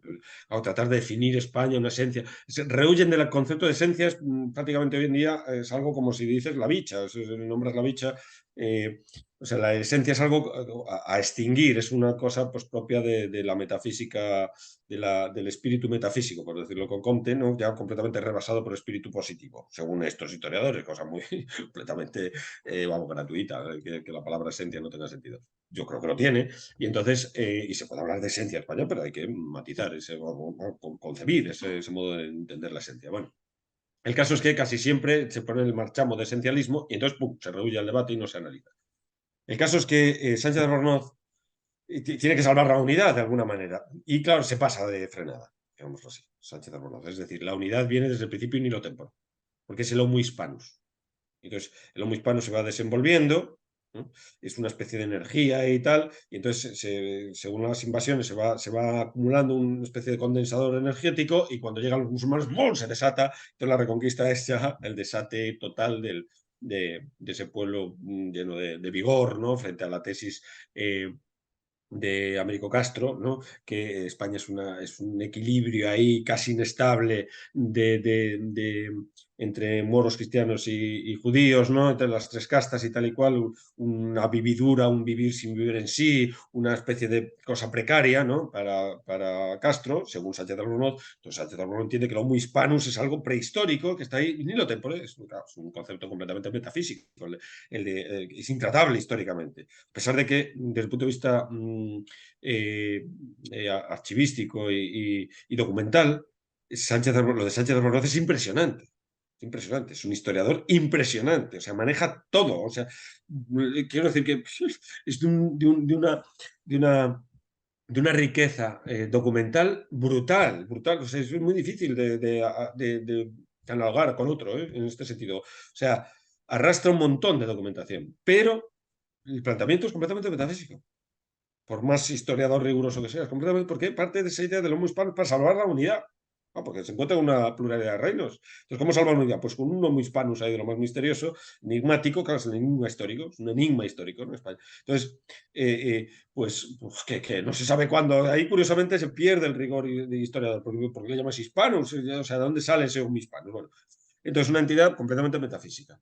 Tratar de definir España, una esencia. Rehuyen del concepto de esencias, prácticamente hoy en día es algo como si dices la bicha, el nombre es la bicha. O sea, la esencia es algo a extinguir, es una cosa pues, propia de la metafísica, del espíritu metafísico, por decirlo con Comte, ¿no? Ya completamente rebasado por el espíritu positivo, según estos historiadores, cosa muy completamente, vamos, gratuita, que la palabra esencia no tenga sentido. Yo creo que lo tiene, y entonces, y se puede hablar de esencia española, pero hay que matizar, concebir ese modo de entender la esencia. Bueno, el caso es que casi siempre se pone el marchamo de esencialismo y entonces, ¡pum!, se rehuye al debate y no se analiza. El caso es que Sánchez Albornoz tiene que salvar la unidad de alguna manera. Y claro, se pasa de frenada, digámoslo así, Sánchez Albornoz. Es decir, la unidad viene desde el principio y ni lo tempora, porque es el homo hispanus. Entonces, el homo hispano se va desenvolviendo, ¿no? Es una especie de energía y tal, y entonces, según las invasiones, se va acumulando una especie de condensador energético, y cuando llegan los musulmanes, ¡bum!, se desata. Entonces, la reconquista es ya el desate total de ese pueblo lleno de vigor, ¿no? Frente a la tesis de Américo Castro, ¿no? Que España es un equilibrio ahí casi inestable entre moros, cristianos y judíos, ¿no? Entre las tres castas y tal y cual, una vividura, un vivir sin vivir en sí, una especie de cosa precaria, ¿no? Para Castro, según Sánchez Albornoz. Entonces Sánchez Albornoz entiende que el homo hispanus es algo prehistórico que está ahí, y ni lo temporal, es un concepto completamente metafísico, es intratable históricamente. A pesar de que, desde el punto de vista archivístico y documental, lo de Sánchez Albornoz es impresionante. Es impresionante, es un historiador impresionante, o sea, maneja todo. O sea, quiero decir que es de una riqueza documental brutal, brutal. O sea, es muy difícil de analogar con otro, en este sentido. O sea, arrastra un montón de documentación, pero el planteamiento es completamente metafísico. Por más historiador riguroso que seas, completamente, porque parte de esa idea del homo hispano para salvar la unidad. Porque se encuentra una pluralidad de reinos. Entonces, ¿cómo salvar la unidad? Pues con un homo hispanus ahí de lo más misterioso, enigmático, claro, es el enigma histórico, es un enigma histórico en España. Entonces, pues que no se sabe cuándo. Ahí, curiosamente, se pierde el rigor de historiador. ¿Por qué le llamas hispanus? O sea, ¿de dónde sale ese homo hispanus? Bueno, entonces, una entidad completamente metafísica,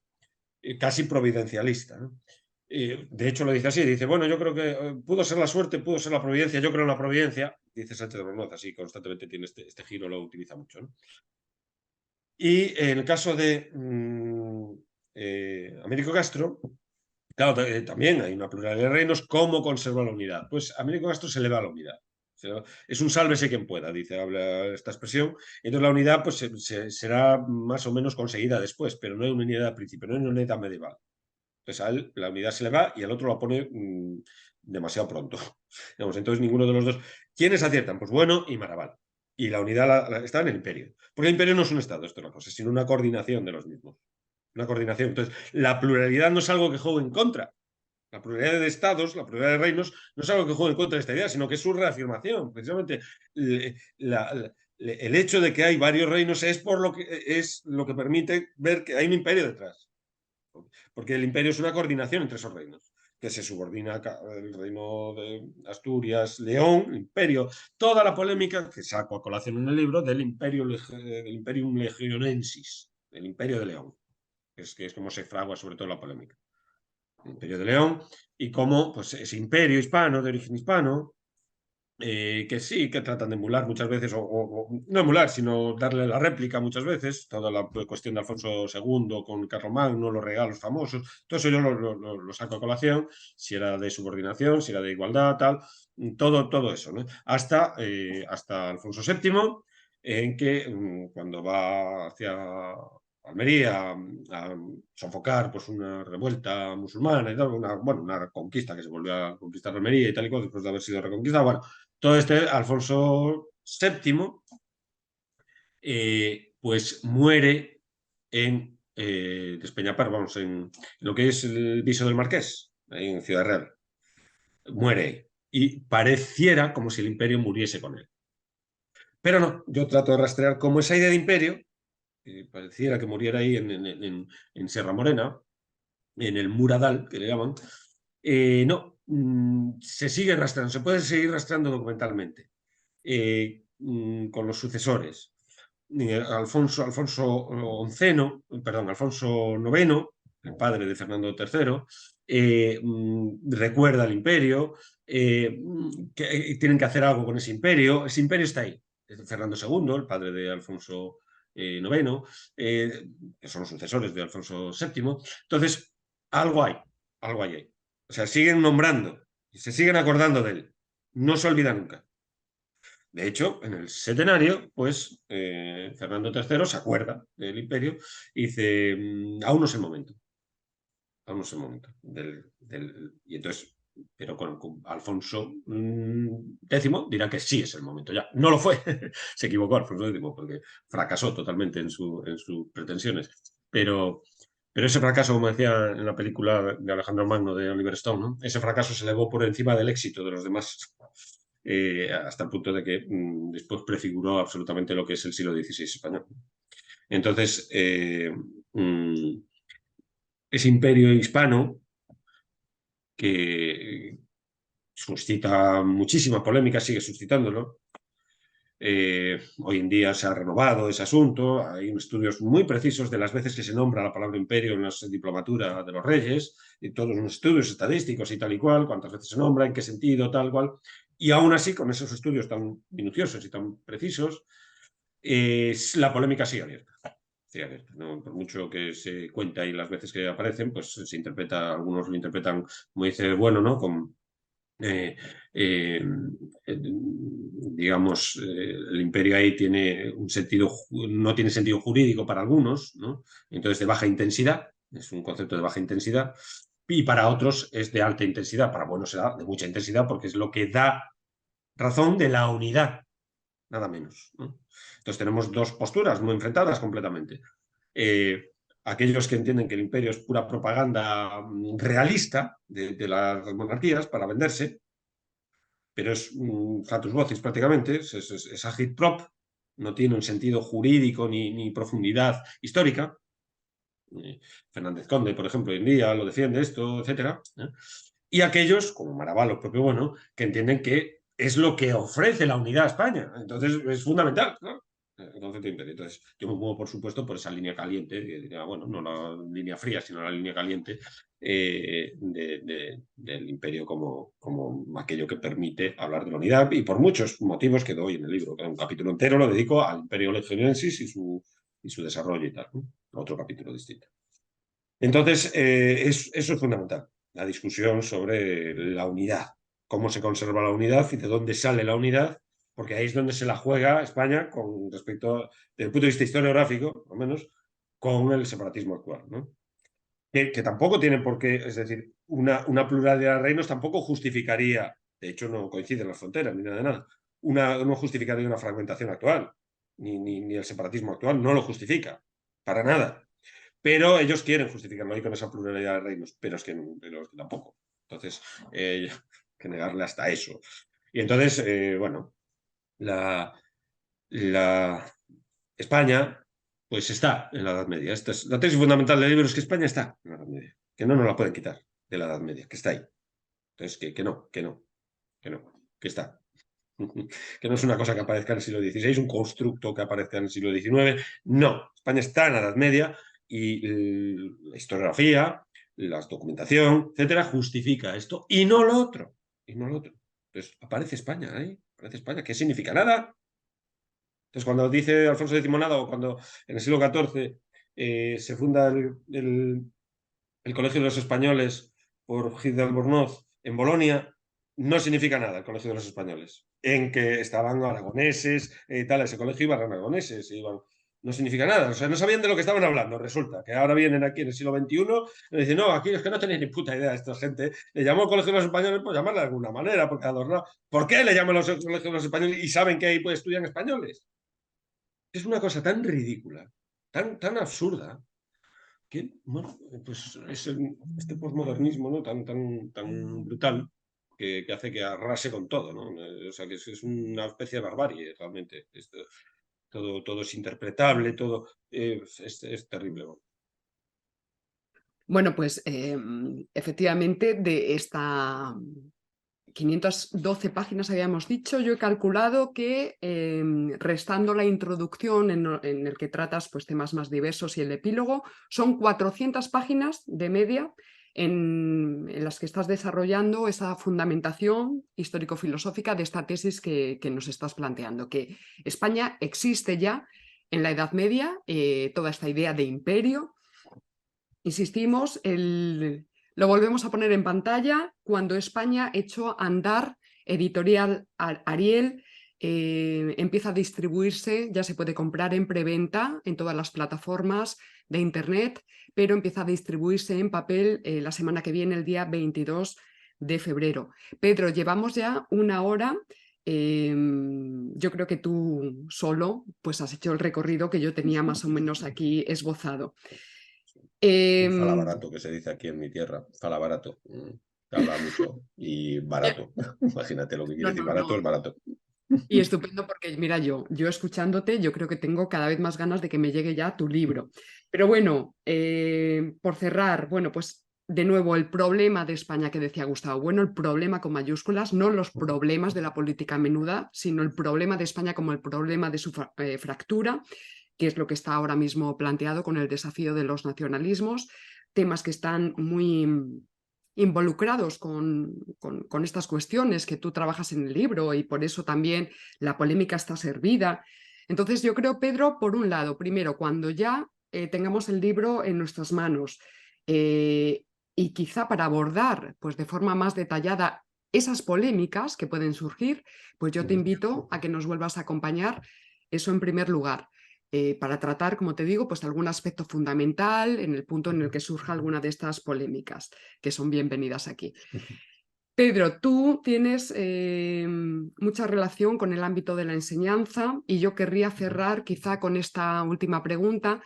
casi providencialista, ¿no? De hecho, lo dice así, dice, bueno, yo creo que pudo ser la suerte, pudo ser la providencia, yo creo en la providencia, dice Sánchez de Bornoz, así constantemente tiene este giro, lo utiliza mucho, ¿no? Y en el caso de Américo Castro, claro, también hay una pluralidad de reinos, ¿cómo conserva la unidad? Pues Américo Castro se le va a la unidad. Es un sálvese quien pueda, dice, habla esta expresión. Entonces la unidad pues será más o menos conseguida después, pero no hay una unidad al principio, no hay una unidad medieval. Entonces a él la unidad se le va y al otro la pone demasiado pronto. Entonces ninguno de los dos. ¿Quiénes aciertan? Pues Bueno y Maraval. Y la unidad está en el imperio. Porque el imperio no es un estado, esto es una cosa, sino una coordinación de los mismos. Una coordinación. Entonces, la pluralidad no es algo que juegue en contra. La pluralidad de estados, la pluralidad de reinos, no es algo que juegue en contra de esta idea, sino que es su reafirmación. Precisamente el hecho de que hay varios reinos es lo que permite ver que hay un imperio detrás. Porque el imperio es una coordinación entre esos reinos, que se subordina al reino de Asturias, León, el imperio, toda la polémica que saco a colación en el libro del Imperium Legionensis, del imperio de León, que es como se fragua sobre todo la polémica. El imperio de León, y cómo pues, ese imperio hispano, de origen hispano, que sí, que tratan de emular muchas veces, no emular, sino darle la réplica muchas veces, toda la cuestión de Alfonso II con Carlomagno, los regalos famosos, todo eso yo lo saco a colación, si era de subordinación, si era de igualdad, tal, todo eso, ¿no? Hasta Alfonso VII, en que cuando va hacia Almería a sofocar pues, una revuelta musulmana y tal, una conquista que se volvió a conquistar Almería y tal y cual, después de haber sido reconquistada. Bueno, todo Alfonso VII, pues muere en Despeñapar, vamos, en lo que es el Viso del Marqués, ahí en Ciudad Real. Muere y pareciera como si el imperio muriese con él. Pero no, yo trato de rastrear cómo esa idea de imperio, que pareciera que muriera ahí en Sierra Morena, en el Muradal, que le llaman, no, se sigue rastreando, se puede seguir rastreando documentalmente con los sucesores. Alfonso IX, el padre de Fernando III, recuerda al imperio, que tienen que hacer algo con ese imperio está ahí. Fernando II, el padre de Alfonso IX, que son los sucesores de Alfonso VII. Entonces, algo hay, algo hay ahí. O sea, siguen nombrando, se siguen acordando de él. No se olvida nunca. De hecho, en el setenario, pues Fernando III se acuerda del imperio y dice, aún no es el momento, aún no es el momento. Y entonces, pero con Alfonso X dirá que sí es el momento ya. No lo fue, se equivocó Alfonso X porque fracasó totalmente en sus pretensiones. Pero ese fracaso, como decía en la película de Alejandro Magno de Oliver Stone, ¿no? Ese fracaso se elevó por encima del éxito de los demás, hasta el punto de que después prefiguró absolutamente lo que es el siglo XVI español. Entonces, ese imperio hispano, que suscita muchísima polémica, sigue suscitándolo. Hoy en día se ha renovado ese asunto, hay estudios muy precisos de las veces que se nombra la palabra imperio en la diplomatura de los reyes, y todos unos estudios estadísticos y tal y cual, cuántas veces se nombra, en qué sentido, tal cual. Y aún así, con esos estudios tan minuciosos y tan precisos, la polémica sigue abierta. Sigue abierta, ¿no? Por mucho que se cuenta y las veces que aparecen, pues se interpreta, algunos lo interpretan, como dice, bueno, ¿no? Digamos, el imperio ahí tiene un sentido, no tiene sentido jurídico para algunos, ¿no? Entonces de baja intensidad, es un concepto de baja intensidad, y para otros es de alta intensidad, para buenos será de mucha intensidad porque es lo que da razón de la unidad, nada menos, ¿no? Entonces tenemos dos posturas muy enfrentadas completamente. Aquellos que entienden que el imperio es pura propaganda realista de las monarquías para venderse, pero es un flatus vocis prácticamente, es agitprop, no tiene un sentido jurídico ni profundidad histórica. Fernández Conde, por ejemplo, hoy en día lo defiende esto, etc. Y aquellos, como Maravalo, propio Bono, que entienden que es lo que ofrece la unidad a España. Entonces es fundamental, ¿no? El concepto de imperio. Entonces yo me muevo, por supuesto, por esa línea caliente, que diría, bueno, no la línea fría, sino la línea caliente del imperio como aquello que permite hablar de la unidad, y por muchos motivos que doy en el libro. Un capítulo entero lo dedico al imperio legionensis y su desarrollo y tal, ¿no? Otro capítulo distinto. Entonces, eso es fundamental, la discusión sobre la unidad, cómo se conserva la unidad y de dónde sale la unidad, porque ahí es donde se la juega España con respecto, desde el punto de vista historiográfico, al menos, con el separatismo actual, ¿no? Que tampoco tiene por qué, es decir, una pluralidad de reinos tampoco justificaría, de hecho no coinciden las fronteras ni nada de nada, no justificaría una fragmentación actual, ni el separatismo actual, no lo justifica, para nada. Pero ellos quieren justificarlo ahí con esa pluralidad de reinos, pero es que tampoco. Entonces, hay que negarle hasta eso. Y entonces, bueno, la España, pues está en la Edad Media. Esta es la tesis fundamental del libro, es que España está en la Edad Media, que no nos la pueden quitar de la Edad Media, que está ahí. Entonces, que no, que está. Que no es una cosa que aparezca en el siglo XVI, un constructo que aparezca en el siglo XIX. No, España está en la Edad Media y la historiografía, la documentación, etcétera, justifica esto y no lo otro. Y no lo otro. Entonces, aparece España ahí, aparece España. ¿Qué significa? Nada. Entonces, cuando dice Alfonso X nada, o cuando en el siglo XIV se funda el Colegio de los Españoles por Gil de Albornoz en Bolonia, no significa nada el Colegio de los Españoles. En que estaban aragoneses y tal, ese colegio iban aragoneses, iban no significa nada. O sea, no sabían de lo que estaban hablando. Resulta que ahora vienen aquí en el siglo XXI y dicen, no, aquí es que no tenéis ni puta idea esta gente. Le llamó Colegio de los Españoles, pues llamarle de alguna manera, porque adornado. ¿Por qué le llaman los Colegios de los Españoles y saben que ahí pues, estudian españoles? Es una cosa tan ridícula, tan absurda, que, bueno, pues es este posmodernismo, ¿no? Tan brutal que hace que arrase con todo, ¿no? O sea, que es una especie de barbarie, realmente. Todo es interpretable, todo es terrible. ¿No? Bueno, pues efectivamente de esta 512 páginas habíamos dicho, yo he calculado que restando la introducción en el que tratas pues, temas más diversos y el epílogo, son 400 páginas de media en las que estás desarrollando esa fundamentación histórico-filosófica de esta tesis que nos estás planteando, que España existe ya en la Edad Media, toda esta idea de imperio. Insistimos, lo volvemos a poner en pantalla cuando España echó a andar Editorial Ariel, empieza a distribuirse, ya se puede comprar en preventa en todas las plataformas de Internet, pero empieza a distribuirse en papel la semana que viene, el día 22 de febrero. Pedro, llevamos ya una hora. Yo creo que tú solo pues has hecho el recorrido que yo tenía más o menos aquí esbozado. Un fala barato, que se dice aquí en mi tierra. Fala barato. Que habla mucho y barato. Imagínate lo que quiere No, decir no, barato, es no. barato. Y estupendo porque, mira, yo escuchándote, yo creo que tengo cada vez más ganas de que me llegue ya tu libro. Pero bueno, por cerrar, bueno, pues de nuevo el problema de España que decía Gustavo, bueno, el problema con mayúsculas, no los problemas de la política menuda, sino el problema de España como el problema de su fractura, que es lo que está ahora mismo planteado con el desafío de los nacionalismos, temas que están muy involucrados con estas cuestiones que tú trabajas en el libro y por eso también la polémica está servida. Entonces yo creo, Pedro, por un lado, primero, cuando ya tengamos el libro en nuestras manos y quizá para abordar pues, de forma más detallada esas polémicas que pueden surgir, pues yo te invito a que nos vuelvas a acompañar, eso en primer lugar. Para tratar, como te digo, pues algún aspecto fundamental en el punto en el que surja alguna de estas polémicas, que son bienvenidas aquí. Pedro, tú tienes mucha relación con el ámbito de la enseñanza y yo querría cerrar quizá con esta última pregunta,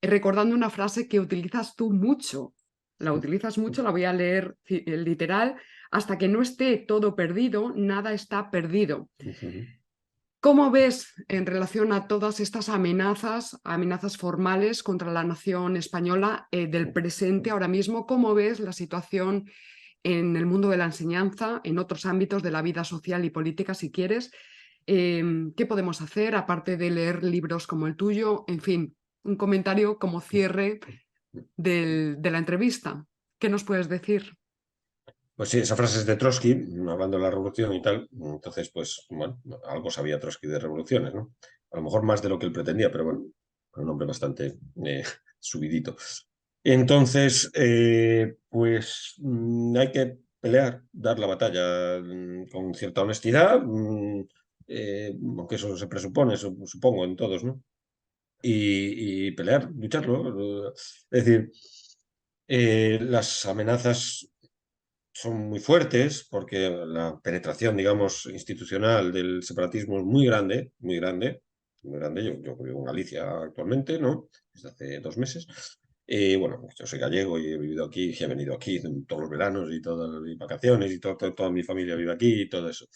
recordando una frase que utilizas tú mucho. La utilizas mucho, la voy a leer literal. Hasta que no esté todo perdido, nada está perdido. ¿Cómo ves en relación a todas estas amenazas formales contra la nación española del presente ahora mismo? ¿Cómo ves la situación en el mundo de la enseñanza, en otros ámbitos de la vida social y política, si quieres? ¿Qué podemos hacer aparte de leer libros como el tuyo? En fin, un comentario como cierre de la entrevista. ¿Qué nos puedes decir? Pues sí, esa frase es de Trotsky, hablando de la revolución y tal. Entonces, pues, bueno, algo sabía Trotsky de revoluciones, ¿no? A lo mejor más de lo que él pretendía, pero bueno, un hombre bastante subidito. Entonces, pues hay que pelear, dar la batalla con cierta honestidad, aunque eso se presupone, supongo, en todos, ¿no? Y pelear, lucharlo. Es decir, las amenazas son muy fuertes porque la penetración, digamos, institucional del separatismo es muy grande, muy grande, muy grande. Yo vivo en Galicia actualmente, ¿no? Desde hace 2 meses. Bueno, pues yo soy gallego y he vivido aquí, y he venido aquí todos los veranos y todas mis vacaciones y toda mi familia vive aquí y todo eso.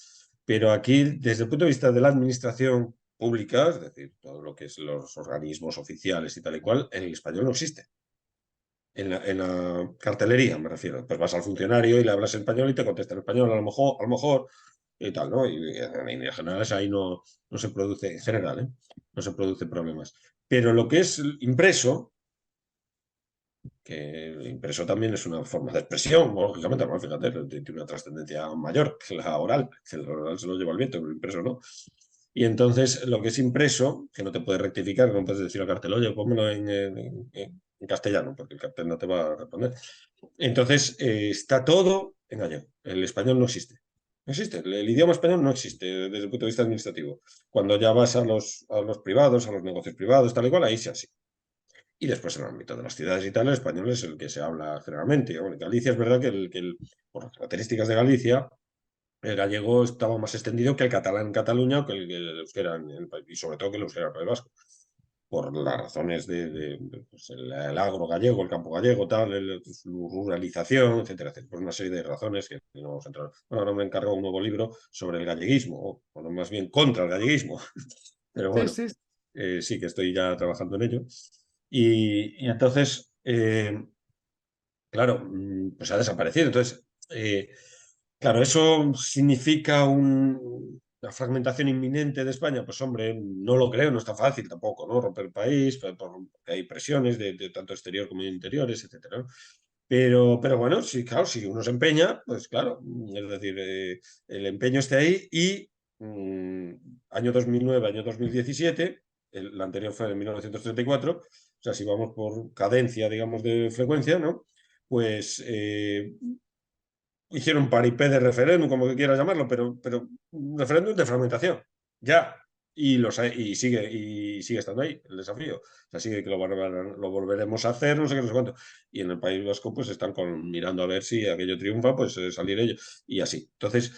Pero aquí, desde el punto de vista de la administración pública, es decir, todo lo que es los organismos oficiales y tal y cual, el español no existe. En la cartelería, me refiero. Pues vas al funcionario y le hablas en español y te contesta en español, a lo mejor, y tal, ¿no? Y en líneas generales ahí no se produce, en general, ¿eh? No se produce problemas. Pero lo que es impreso, que el impreso también es una forma de expresión, lógicamente, bueno, fíjate, tiene una trascendencia mayor que la oral, que el oral se lo lleva el viento, pero el impreso no. Y entonces lo que es impreso, que no te puedes rectificar, no puedes decir al cartel, oye, pónmelo en castellano, porque el cartel no te va a responder. Entonces está todo en gallego. El español no existe. No existe. El idioma español no existe desde el punto de vista administrativo. Cuando ya vas a los privados, a los negocios privados, tal y cual, ahí sí así. Y después en el ámbito de las ciudades y tal, el español es el que se habla generalmente. En Galicia es verdad por las características de Galicia, el gallego estaba más extendido que el catalán en Cataluña o que el euskera en el país, y sobre todo que el euskera en el País Vasco, por las razones pues el agro gallego, el campo gallego, tal, su ruralización, etcétera, etcétera, por una serie de razones que no vamos a entrar. Bueno, ahora me encargo un nuevo libro sobre el galleguismo, o más bien contra el galleguismo, pero Sí, bueno, sí, sí que estoy ya trabajando en ello. Y entonces, claro, pues ha desaparecido. Entonces, claro, ¿eso significa una fragmentación inminente de España? Pues hombre, no lo creo, no está fácil tampoco, ¿no? Romper el país, porque hay presiones de tanto exterior como interiores, etcétera, ¿no? Pero bueno, sí, claro, si uno se empeña, pues claro, es decir, el empeño esté ahí y mm, año 2009, año 2017, el anterior fue en 1934, o sea, si vamos por cadencia, digamos, de frecuencia, ¿no? Pues hicieron paripé de referéndum, como que quieras llamarlo, pero un referéndum de fragmentación, ya. Y sigue estando ahí el desafío. O sea, sigue que lo volveremos a hacer, no sé qué, no sé cuánto. Y en el País Vasco, pues están mirando a ver si aquello triunfa, pues salir ellos. Y así. Entonces,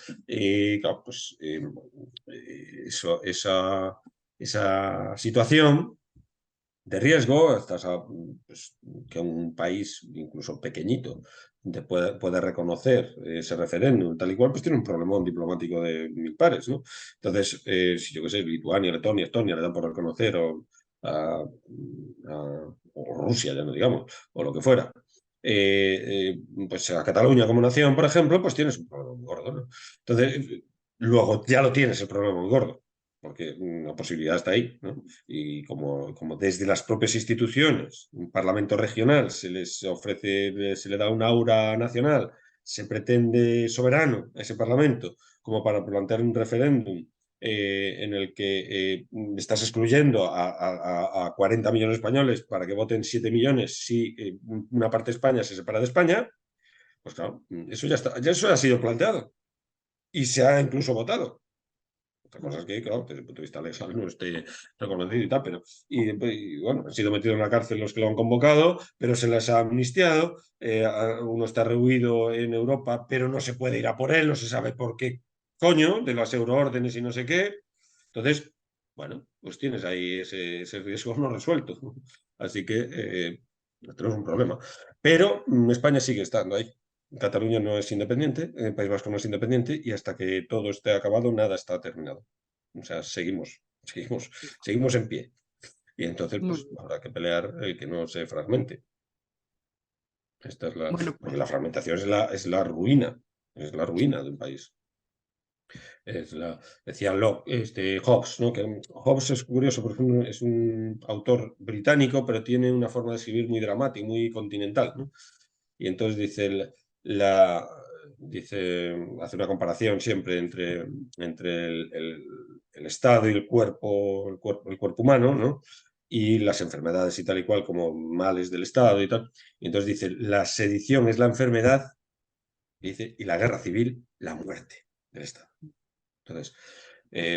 claro, pues esa situación de riesgo, pues, que un país, incluso pequeñito, pueda reconocer ese referéndum, tal y cual, pues tiene un problemón diplomático de mil pares, ¿no? Entonces, si yo qué sé, Lituania, Letonia, Estonia le dan por reconocer, o Rusia, ya no digamos, o lo que fuera. Pues a Cataluña como nación, por ejemplo, pues tienes un problema muy gordo, ¿no? Entonces, luego ya lo tienes el problema muy gordo, porque la posibilidad está ahí, ¿no? Y como desde las propias instituciones, un parlamento regional, se les ofrece, se le da un aura nacional, se pretende soberano a ese parlamento, como para plantear un referéndum en el que estás excluyendo a 40 millones de españoles para que voten 7 millones si una parte de España se separa de España, pues claro, eso ya está, ya eso ha sido planteado y se ha incluso votado. Otra cosa es que, claro, desde el punto de vista legal no esté reconocido y tal, y, bueno, han sido metidos en la cárcel los que lo han convocado, pero se les ha amnistiado, uno está rehuido en Europa, pero no se puede ir a por él, no se sabe por qué coño, de las euroórdenes y no sé qué. Entonces, bueno, pues tienes ahí ese riesgo no resuelto. Así que tenemos un problema. Pero España sigue estando ahí. Cataluña no es independiente, el País Vasco no es independiente y hasta que todo esté acabado, nada está terminado. O sea, seguimos en pie. Y entonces, muy pues bien. habrá que pelear que no se fragmente. Bueno, Porque la fragmentación es la ruina de un país. Decía Locke, Hobbes, ¿no? Que Hobbes es curioso porque es un autor británico, pero tiene una forma de escribir muy dramática, muy continental, ¿no? Y entonces la, hace una comparación siempre entre el Estado y el cuerpo humano, ¿no? Y las enfermedades y tal y cual como males del Estado y tal. Y entonces dice, la sedición es la enfermedad, y la guerra civil, la muerte del Estado. Entonces,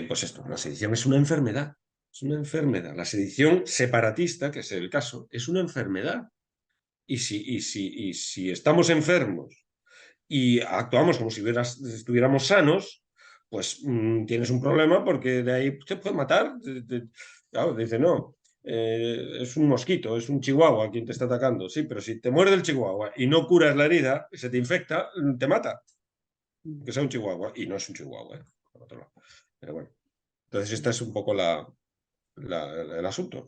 pues esto, la sedición es una enfermedad. Es una enfermedad. La sedición separatista, que es el caso, es una enfermedad. Y si estamos enfermos y actuamos como si estuviéramos sanos, pues tienes un problema porque de ahí te puede matar. Claro, dice, no, es un mosquito, es un chihuahua quien te está atacando. Sí, pero si te muerde el chihuahua y no curas la herida, se te infecta, te mata. Que sea un chihuahua. Y no es un chihuahua, por otro lado. Pero bueno. Entonces, este es un poco el asunto.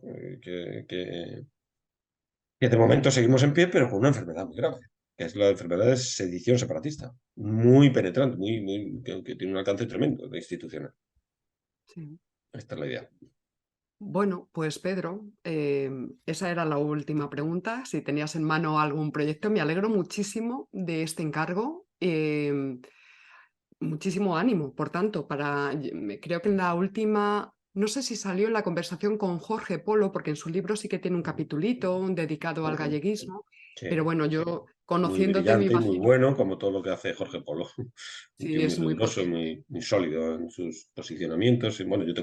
Que de momento seguimos en pie, pero con una enfermedad muy grave, que es la enfermedad de sedición separatista, muy penetrante, que tiene un alcance tremendo de institucional. sí. Esta es la idea. Bueno, pues Pedro, esa era la última pregunta. Si tenías en mano algún proyecto, me alegro muchísimo de este encargo. Muchísimo ánimo, por tanto, creo que en la última, no sé si salió en la conversación con Jorge Polo, porque en su libro sí que tiene un capitulito dedicado al galleguismo, Pero Sí, bueno, sí. yo Muy conociéndote me brillante y muy imagino. bueno, como todo lo que hace Jorge Polo. Un Sí, tío muy es muy riguroso, potente. muy sólido en sus posicionamientos. Y bueno, yo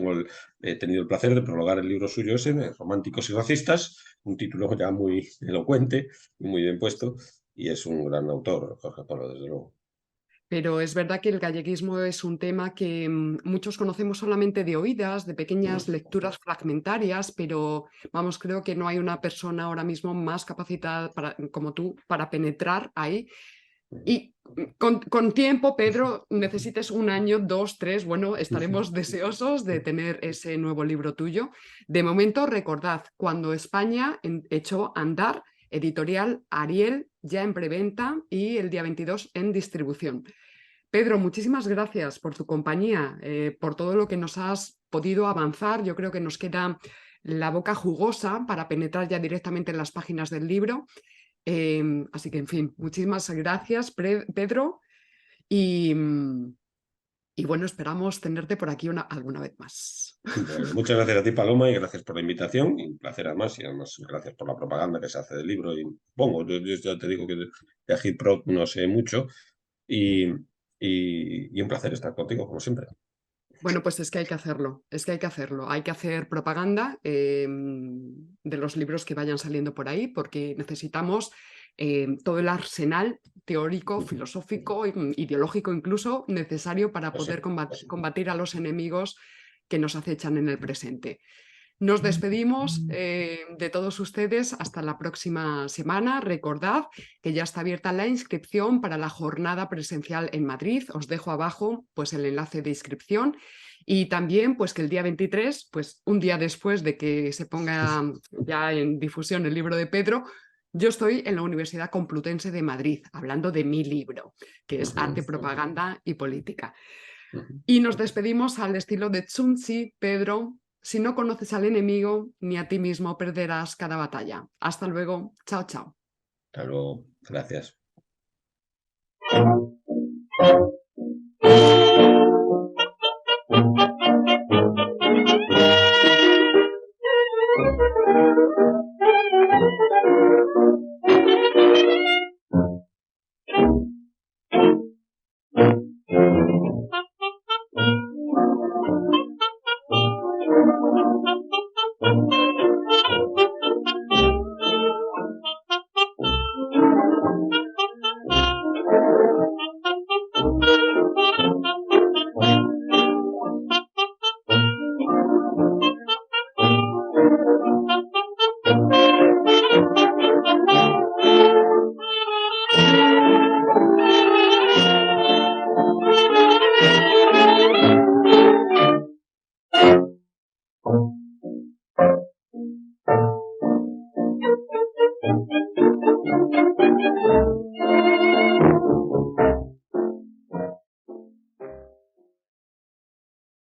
he tenido el placer de prologar el libro suyo ese, Románticos y Racistas, un título ya muy elocuente y muy bien puesto, y es un gran autor, Jorge Polo, desde luego. Pero es verdad que el galleguismo es un tema que muchos conocemos solamente de oídas, de pequeñas lecturas fragmentarias, pero vamos, creo que no hay una persona ahora mismo más capacitada como tú para penetrar ahí. Y con tiempo, Pedro, necesites un año, dos, tres, bueno, estaremos deseosos de tener ese nuevo libro tuyo. De momento, recordad, cuando España echó a andar, editorial Ariel, ya en preventa y el día 22 en distribución. Pedro, muchísimas gracias por tu compañía, por todo lo que nos has podido avanzar. Yo creo que nos queda la boca jugosa para penetrar ya directamente en las páginas del libro. Así que, en fin, muchísimas gracias, Pedro. Y, y bueno, esperamos tenerte por aquí alguna vez más. Bueno, muchas gracias a ti, Paloma, y gracias por la invitación. Y un placer además, y además gracias por la propaganda que se hace del libro. Y pongo, yo ya te digo que de Agitprop no sé mucho, y, y un placer estar contigo, como siempre. Bueno, pues es que hay que hacerlo, es que hay que hacerlo. Hay que hacer propaganda de los libros que vayan saliendo por ahí, porque necesitamos todo el arsenal teórico, filosófico, ideológico incluso, necesario para Pues sí. poder combatir a los enemigos que nos acechan en el presente. Nos despedimos de todos ustedes hasta la próxima semana. Recordad que ya está abierta la inscripción para la jornada presencial en Madrid. Os dejo abajo pues, el enlace de inscripción y también pues, que el día 23, pues, un día después de que se ponga ya en difusión el libro de Pedro, yo estoy en la Universidad Complutense de Madrid hablando de mi libro, que es Ujú, Arte, Propaganda y Política. ujú. Y nos despedimos al estilo de Tzu, Pedro. Si no conoces al enemigo, ni a ti mismo perderás cada batalla. Hasta luego. Chao, chao. Hasta luego. Gracias.